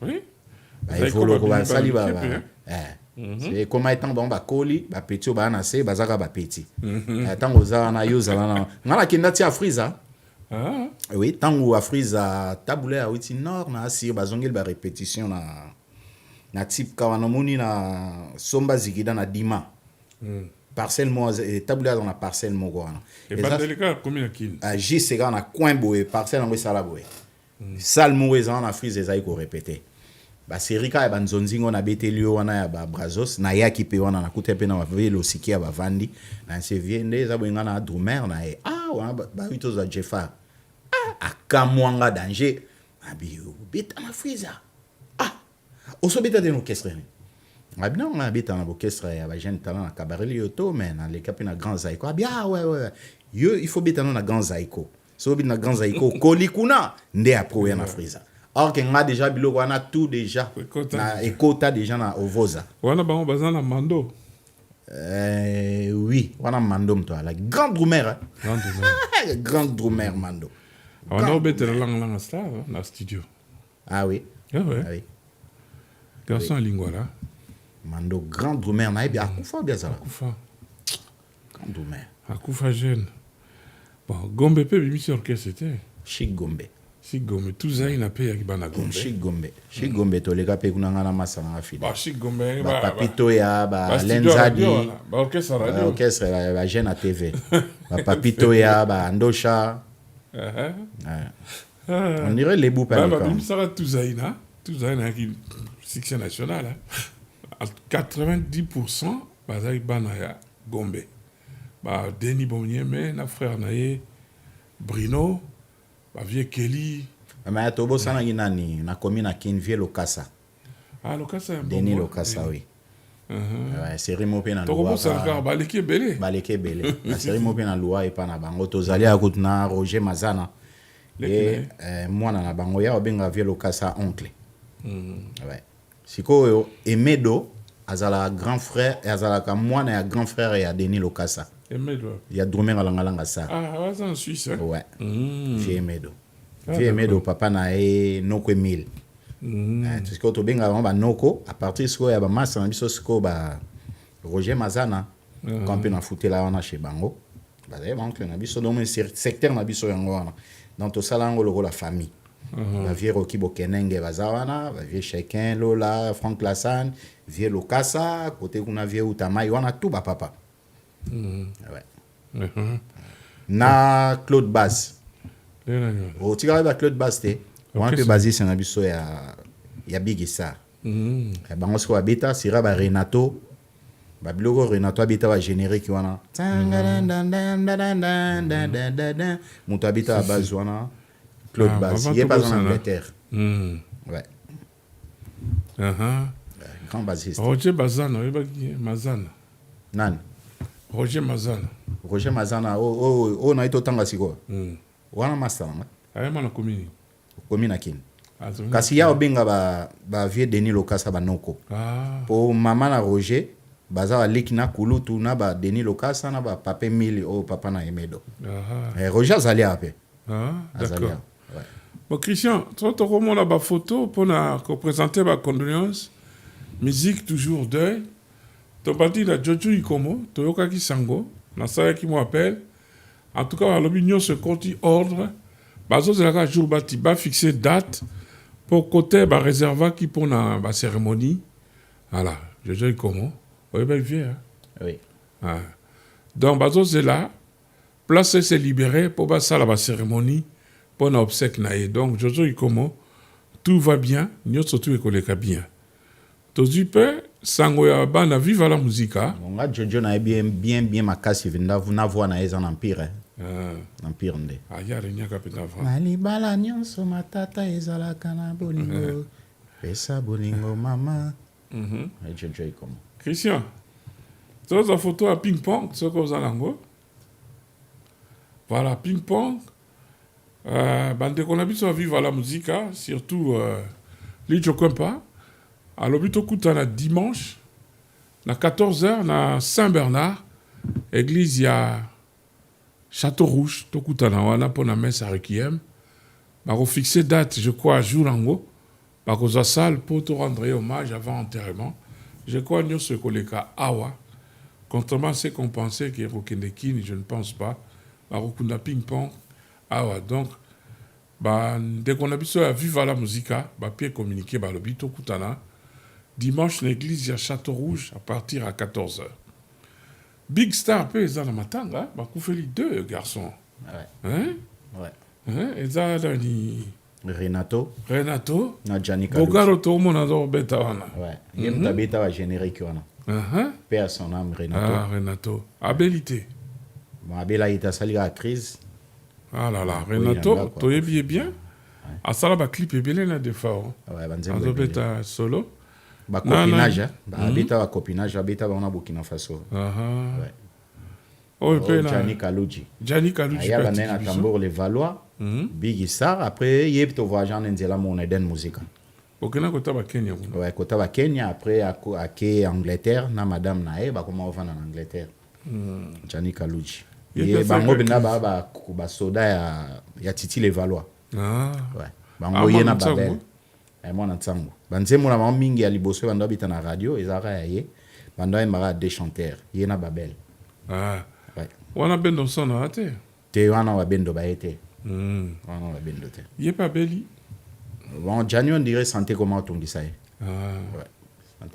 oui ba evolo ko ba sali ba c'est comme étant bon ba koli ba petit ba na se bazaka ba petit tango za na yo za na ngala kinda ti afriza oui tango afriza tabule a witi nord na asir bazongel ba répétition na type kawana moni na somba zigida na dima parcelle mo tabule dans la parcelle mo wana et ba delika combien kilo j c'est na coin boé parcelle ngo sala boé salle mo za na afriza ezai ko répéter ba serika ya banzonzingo na betelio wana ya ba brazos na yaki pe wana na kutepe na velo sikia ba vandi na se viende za boinga na drumer na wana ba wito za jefa akamwanga danger abi beta na friza oso beta de orchestre abi na beta na orchestre ya ba jeune talent na cabaret yoto mais na le capi na grand zaiko abi ouais yo il faut beta na grand zaiko so beta na grand zaiko kolikuna nde apro ya na friza. Or que nga déjà biloko wana tout déjà na ekota déjà na ovoza wana bango bazana mando oui wana mando mto la grand drummer grand drummer mando wana obetela langa star na studio oui garçon lingwala mando grand drummer na bien akufa bien ça akufa grand drummer akufa jeune bon Gombe pe bimisi orchestre c'était Chic Gombe Chic Gombe tout ça il n'a pas yaki bana Gombe Chic Gombe to lega pe kuna ngana masanga afide ba Chic Gombe ba papito ya ba lenzadi ba orchestre radio orchestre ba jeune à TV ba papito ya ba ndosha on dirait les bouts par ba bimisa tout ça qui succès national 90% bazaki bana ya Gombe ba Denis Bomnieme na frère naye Brino ba vieux Kelly mais tobo sana nani na commune Kin vie Lokasa Lokasa Denis Lokasa oui série mo pe na loi ba leke belé la série mo pe na loi et pas na bango tozali akutuna Roger Mazana et mwana na bango ya obenga vie Lokasa oncle ouais sikoyo Emedo azala grand frère et azala ka mwana ya grand frère ya Denis Lokasa Emedo il y a Drumer alanga ça c'est en Suisse ouais j'ai Emedo papa na noko Emile parce que to benga ba noko à partir siko ya ba massa na biso siko ba Roger Mazana quand pe na foutela wana chez bango ba dé banque na biso dans secteur na biso yango wana dans to salango loko la famille ba vieux Roki Bokenenge bazawana ba vieux chacun Lola Franck Lassane vieux Lokasa côté kuna vieux Utamai wana tout ba papa ouais na Claude Bass o tika ba Claude Bass te wana pe basé sur na biso ya Big Star bango siko abeta sira ba Renato ba biloko Renato abeta ba générique wana muto abeta base wana Claude Bass il est pas en Angleterre ouais grand bassiste Roger Mazana nan Roger Mazana na ito tanga siko wana master ayema na commune Kin kasi ya obenga ba vieux Denis Lokasa banoko po mama na Roger baza aleki na kulutu na ba Denis Lokasa na ba papa Mili o papa na Emedo Roger azali ape d'accord bon Christian toi to komona ba photo pour na représenter ba condoléances musique toujours deuil to parti na Jojo Ikomo to yokaki sango na ça qui m'appelle en tout cas l'opinion se compte ordre bazo de la jour bati ba fixer date pour côté ba réserva qui pour na ba cérémonie voilà Jojo Ikomo oui ben vieux oui donc bazo c'est là place c'est libéré pour ba ça la cérémonie pour na obsèque na donc Jojo Ikomo tout va bien nous surtout écoleka bien tozu pe sango ya bana viva la musica nga Jojo na bien makasi vinda na voix na eza na empire empire nde ayare nyaka pe na voix malibala nyonso matata ezalaka na bolingo pesa bolingo mama Jojo Ikomo Christian toza photo à ping-pong soki oza nango. Voilà, ping-pong. Bandeko na biso vivre la musique, surtout Lijo Kompa. Alors, tokutana dimanche, na 14h, na Saint-Bernard, église ya Château Rouge, tokutana wana pour la messe à Requiem. Bako fixer date, je crois, jour ango. Bako za salle pour te rendre hommage avant enterrement. Je crois que nous koleka awa. Contrairement à ce qu'on pensait qu'il y a Kine, je ne pense pas. Bako kunda ping-pong. Awa, donc, dès qu'on a vu ça, vive la musique, pied communiqué, le bito kutana. Dimanche, l'église à Château Rouge, à partir à 14h. Big Star, peu, ils ont la matanga, fait les deux garçons. Ouais. Hein? Ouais. Hein? Ils ont Renato. Na Gianni Calucci. Bogaro, tout le monde a beta wana. Ouais. Il y a beta wa générique wana. Paix à son âme, Renato. Ah, Renato. Abilité. Bon, Abela il a sali la crise. Ah là là, Renato, tu es bien. Ah, ça là, clip est bien là, des fois. Ouais, on beta solo. Copinage, abeta wa copinage, abeta wa Burkina Faso. Ouais. Oh, Gianni Calucci. Gianni Calucci. Il y a un tambour les Valois. Big Star. Après, il y a un voyage en Nzela mon Eden musique. Okena kota ba Kenya. Ouais, kota ba Kenya. Après, à Angleterre, na madame nae, ba comment on va en Angleterre. Gianni Calucci. Et bango bina ba soda ya Titi les Valois. Ah. Ouais. Bango yena Babel. Moi na tsango. Banze mo na ma mingi ya liboso bando bita na radio ezara ya ye. Bando e mara des chanteurs. Yena Babel. Ah. Ouais. Wana bendo sona ate. Te wana wa bendo ba ete. Wana wa bendo te. Yé pas beli. Bon, Gianni on dirait santé comment on dit ça. Ah. Ouais.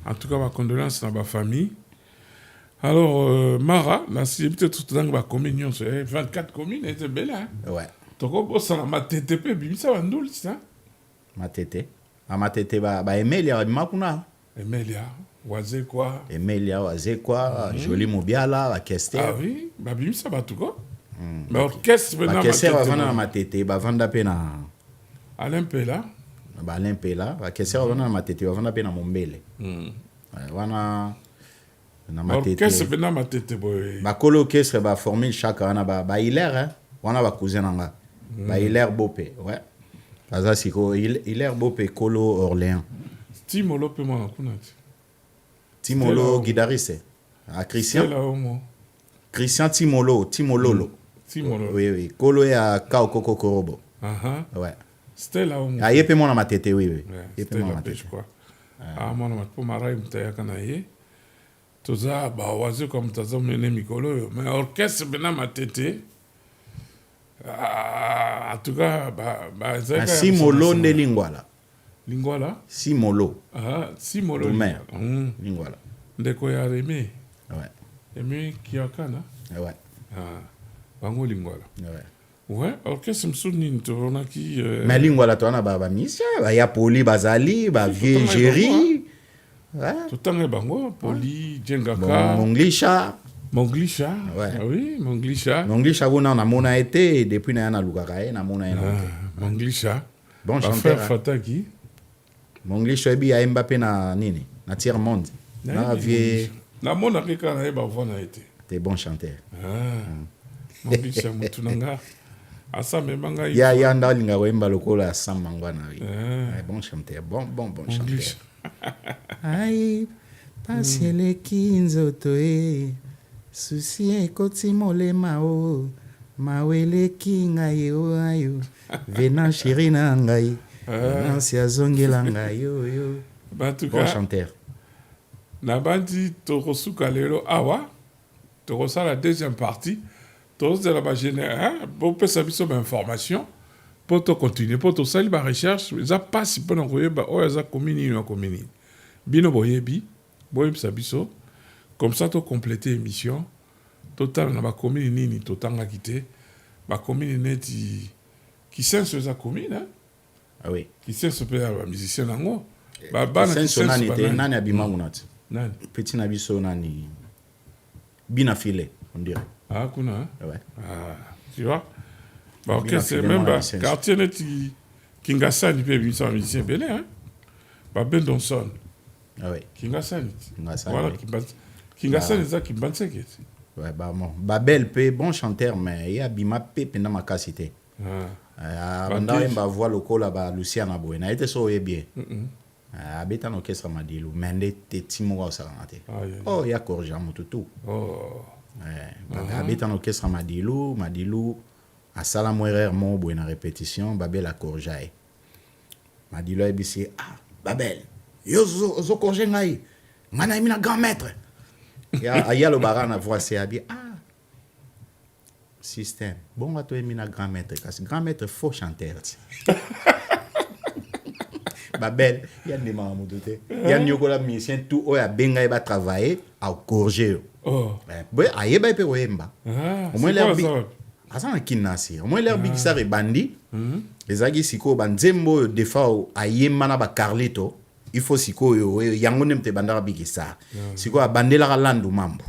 En tout cas, ma condoléance dans ma famille. Alors, Mara, là, c'est peut-être tout dans ma commune, 24 communes, c'est belle, hein? Ouais. Donc, ça ma TTP, ça va nous, ça? Ma tété. Ma tété, Emelia, Makuna. Emelia, Oazé quoi? Emelia, Oazé quoi? Jolie Mobiala, Orchestre. Ah oui, ça va tout quoi? Mais orchestre, Orchestre, va vendre ma tété, va vendre pena. Alain Pela? Alain Pela, Orchestre, va vendre ma tété, va vendre pena Mombele. Wana. Orchestre, ben ma tété, boy. Kolo orchestre, va former chaque année, Hilaire, hein? Wana va cousin nanga. Hilaire Bopé, ouais. Aza siko Hilaire Bopé Kolo Orléans. Timolo pe mona kunati. Timolo guitariste. Ah Christian. Christian Timololo. Timolo. Oui. Kolo est à Kaokoko Korobo. Ouais. Stella Omo. Ah yepe mona matete oui. Yepe mona matete je crois. Ah mona mat po marai mtaya kana ye. Toza ba wazi comme tazo mene mikolo mais orchestre bena matete. En tout cas, Simolo ne Lingwala. Lingwala? Simolo. Ah, Simolo. Lingwala. Ndeko ya Rémi. Ouais. Rémi Kiakana? Ouais. Ah, Bango Lingwala. Ouais. Ouais, orchestre msouni ntorona ki... Mais Lingwala, tu as ba mission, ya Poli Bazali, ba Vieux Géry. Ouais. Tout le temps, Bango, Poli, Djengaka. Monglisha. Monglisha, ouais. Ah oui, Monglisha. Monglisha, on a mona été depuis na Lugarae, na mona été. Monglisha. Bon chanteur. Fataki. Monglisha ebi ya Mbappé na nini, na tiers monde. Na vie. Na mona keka na eba vona été. T'es bon chanteur. Monglisha mutunanga. Asa memanga. Ya ndalinga wemba lokola samangwa na wi. Bon chanteur, bon chanteur. Aïe, pasele kinzoto susi ekoti molema o maweleki ngai o ayo vena chéri na ngai nansi azongela ngai yo bon chanteur na bandi tokosuka lelo awa tokosala deuxième partie tozela bagénéral bopesa biso bainformation mpo tocontinue mpo tosali barecherche eza mpasi mpona koyeba oyo aza komi nini akomi nini bino boyebisa biso. Comme ça, tu as complété l'émission. Total, on a commune nini, totanga quitté. Ma commune net qui sait ce que ça commune, hein? Ah oui. Qui sait ce que la musicien nango. Qui sait nani te nani abima unati. Nani. Petit nabiso nani. Bina filé, on dirait. Ah kuna. Hein? Ouais. Ah, tu vois. Bah ok, c'est même quartier net Kingasa du pays ça musicien belé, hein? Bah Ben Donson. Ah oui. Kingasa. Voilà Kingasel eza Kimbanseke. Ouais, bah bon. Babel pe bon chanteur mais il y a Bima pe pendant ma casité. Banda yemba voix lokola ba Luciana Boy. Na été so bien. Abeta no orchestre Madilu, mende te timo wa saranate. Oh, il y a Korja Mututu. Oh. Abeta no orchestre Madilu a sala moerer mo bo na répétition Babel a Korja. Madilu ebisi Babel. Yo zo Korja ngai. Ngana mina grand maître. Ya lo bara na voix c'est abi système. Bon va to mina grand maître parce que grand maître faut chanter. Babel, il y a des mamans tout il y a nyokola musicien tout oya benga e ba travailler à corriger. Oh. Ben ayeba pe oyemba. Au moins l'air bi. Asa na kinasi. Au moins l'air bi ça rebandi. Ezagi siko banzembo de fois ayema na ba Carlito. Il faut siko yo yango nemte bandara bi ça. Siko abandela ka landu mambo.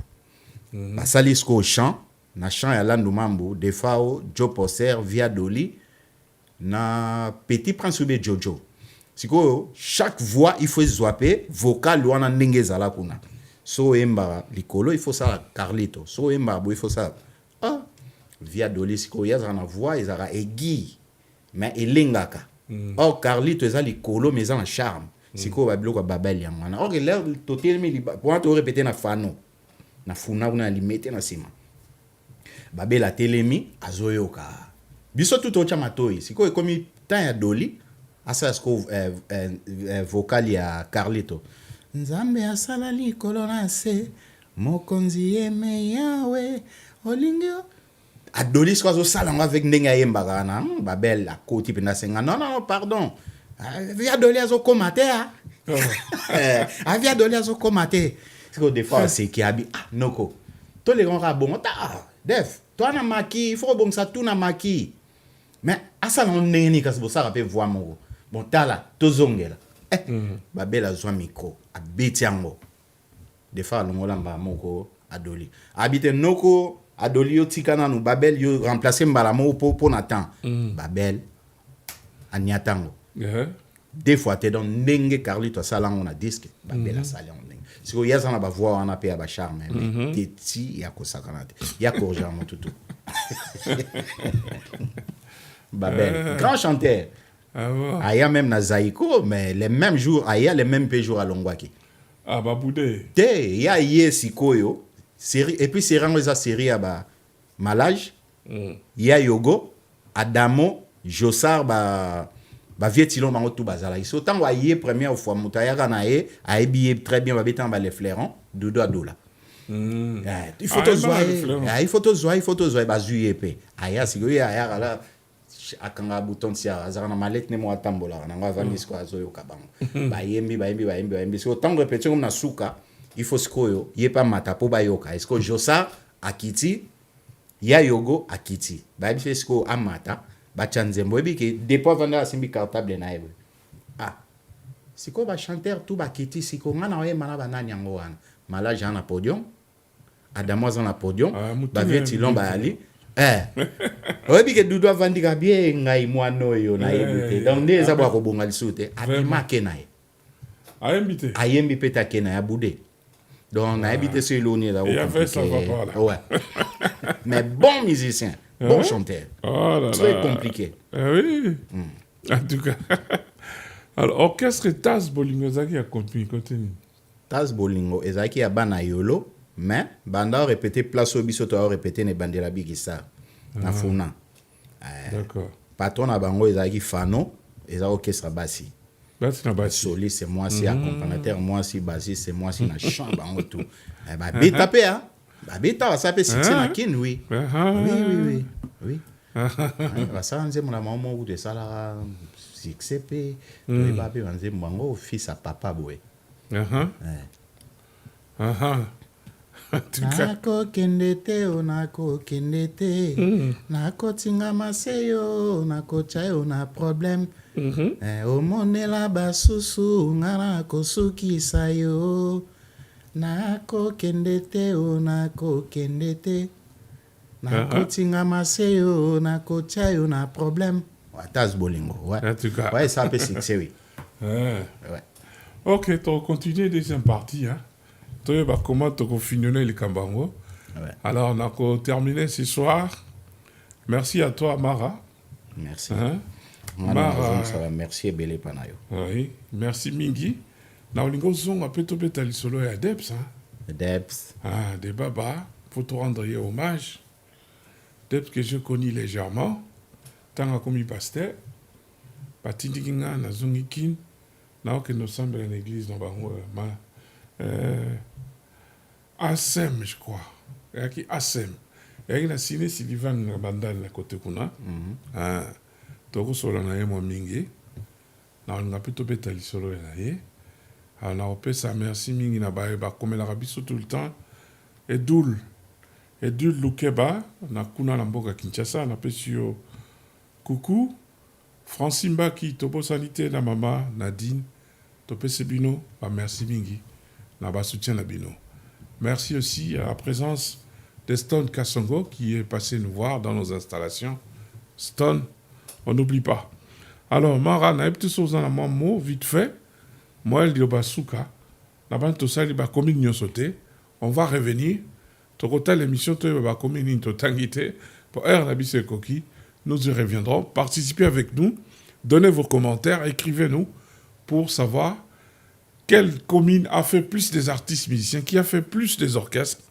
Basali siko chant, na chant ya landu mambo, de fois Joe Poser via Dolly na Petit Prince Ube Jojo. Siko chaque voix il faut zwapper vocal wana ndenge zala kuna. So emba likolo il faut ça Carlito. So emba bo il faut ça. Via Dolly siko yaza na voix ezara aiguë mais elengaka. Or Carlito ezali likolo mais en charme. Siko ba biloko Babel yangana. Or l'air totalement pour te répéter na fano. Na funa una limite na sima. Babel a telemi azoyoka. Biso tout au chamatoi. Siko comme temps ya Dolly asa sko vocal ya Carlito. Nzambe asala likolo na se mokonzi yeme yawe olingio Adolis ko sala avec ndenge yemba na Babel a koti pena senga non pardon via Dolly azo komate via Dolly azo komate c'est des fois c'est qui abi noko to les grands rabon ta def toi na maki il faut bon ça tout na maki mais asa non ndenge ka se ça rappelle voix mo bon tala tozongela Babel azwa micro abeti yango des fois longola mba moko Adoli habite noko Adoli yo tikana no Babel yo remplacer mbala mo po na temps Babel aniatango des fois te don ndenge Carlito sala on a disque Babel sala on ndenge siko yaza na ba voix wana pe ba charme mais teti ya kosakana ya Korja Mututu Babel grand chanteur. Aya même na Zaïko, mais les mêmes jours, Aya les mêmes jours à Longwaki. Baboudé. Il y a Sikoyo, série, et puis c'est vraiment sa série à Malage, il y a Yogo, Adamo, Jossar, Vietilon, tout bazala. Ils sont tant Aye première fois, Moutaya Ganae, Aye très bien, les flairons, Dodo Adoula. Il faut te zoyer, Bazuyepe. Aya Sikoyo, Aya là. Akanga bouton sia azana malette ne mo atambola na ngwa vandis ko azoyo kabango bayembi so tant répéter comme na suka il faut skoyo yepa mata po bayoka est-ce que Josa akiti ya yogo akiti ba bi sko amata ba chanzembo bi ke depo vanda simbi cartable na ebe siko ba chanteur tout ba kiti siko ngana oye mana banani yango wana mala jana podium adamoza na podium ba Vietilon ba ali oyebi ke dudu avandika bien ngai mwana oyo na yebite donc nde eza bwa kobonga lisute abimake na ye ayembi pe take na ya bude donc na yebite so eloni la ouais mais bon musicien bon chanteur très compliqué oui en tout cas alors orchestre Taz Bolingo ezaki ya continue Taz Bolingo ezaki ya bana yolo mais banda répéter place au biso to répéter ne bandela bigisa na funa d'accord patron na bango ezaki fano eza orchestre basi na basi soli c'est moi si accompagnateur moi si bassiste c'est moi si na chant bango tout ba beta pe beta ça peut succès na kin oui ba ça nze mona maman ou de sala succès pe ba pe nze bango fils à papa boy nako kendete onako kendete nako tingama seyo nako chayo na problème omonela basusu ngana kosukisa yo nako kendete onako kendete nako tingama seyo nako chayo na problème Taz Bolingo ouais ça peut succès oui ok tu continues deuxième partie hein comment tu as fini le Kambango. Ouais. Alors, on a terminé ce soir. Merci à toi, Mara. Merci. Hein? Mara, ça va. Merci Ebele Panayo. Oui, merci Mingi. Na olingo zonga peto betali solo ya Debs. Debs. Ah, des Baba, pour te rendre hommage. Debs que je connais légèrement. Tant comme il pasteur. Patindikinga na zongikin. Na que nous sommes dans l'église dans Assem, je crois. Yaki Assem. Yaki na sine Sylvain na bandal na côté kuna. Ah, toko solo na ye mo mingi. Na olinga peto betali solo ya ye. On a opé sa merci mingi na bae ba comme la rabiso tout le temps. Edul Lukeba na kuna na mboka Kinshasa na pesio coucou Francine Baki topo sanité na mama Nadine topé sebino ba merci mingi na ba soutien na bino. Merci aussi à la présence de Stone Kassongo qui est passé nous voir dans nos installations. Stone, on n'oublie pas. Alors Mara na petit chose dans mon mot vite fait. Moi, il y a Souka, on va revenir. L'émission pour nous y reviendrons. Participez avec nous, donnez vos commentaires, écrivez-nous pour savoir quelle commune a fait plus des artistes musiciens, qui a fait plus des orchestres.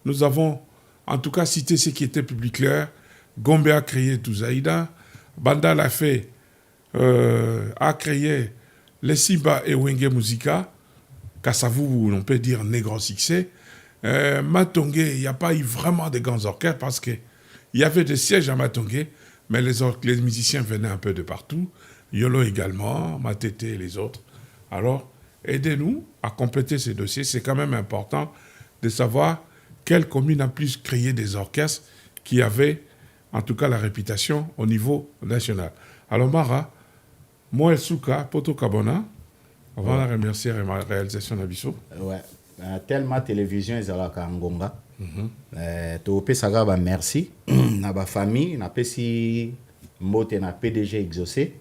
Nous avons en tout cas cité ce qui était public clair. Gombe a créé Touzaïda, Bandal a créé les Simba et Wenge Musica, Kassavou, on peut dire né grand succès. Matongé, il n'y a pas eu vraiment de grands orchestres parce qu'il y avait des sièges à Matongé, mais les musiciens venaient un peu de partout. Yolo également, Matete et les autres. Alors, aidez-nous à compléter ces dossiers. C'est quand même important de savoir quelle commune a plus créé des orchestres qui avaient, en tout cas, la réputation au niveau national. Alors, Mara, Moël Souka, Poto Kabona, on va la remercier à la réalisation d'Abisso. Ouais. Tellement télévision, ils ont la Ngonga. Tu saga ba merci. Na ba famille, na pesi mbote na PDG exaucé.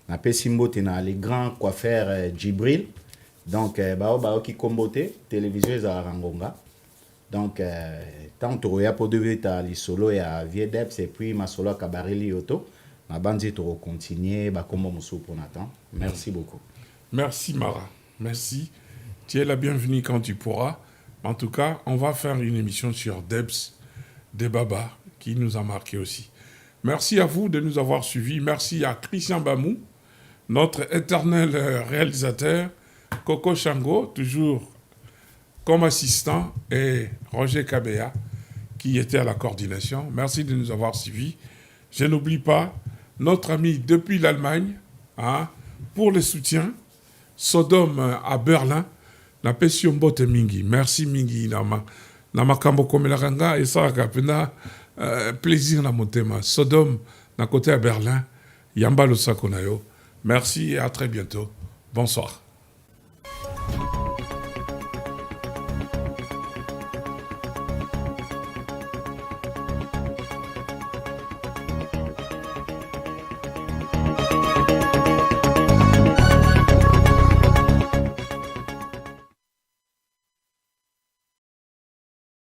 Na pesi mbote na les grands coiffeurs Djibril. Donc, ba qui combote, télévision, ils ont la Ngonga. Donc, tant que tu as pour devenir les solo et à Viedebs et puis ma solo à Kabareli Yoto. Ma bande est continuer, comme on pour Nathan. Merci beaucoup. Merci Mara, merci. Tu es la bienvenue quand tu pourras. En tout cas, on va faire une émission sur Debs, des Baba, qui nous a marqué aussi. Merci à vous de nous avoir suivis. Merci à Christian Bamou, notre éternel réalisateur, Coco Chango, toujours comme assistant, et Roger Kabea, qui était à la coordination. Merci de nous avoir suivis. Je n'oublie pas notre ami depuis l'Allemagne, pour le soutien, Sodome à Berlin, na pesio mbote mingi. Merci mingi na makambo komelaranga et ça kapena plaisir na motema. Sodome na côté à Berlin, Yamba Losako nayo. Merci et à très bientôt. Bonsoir.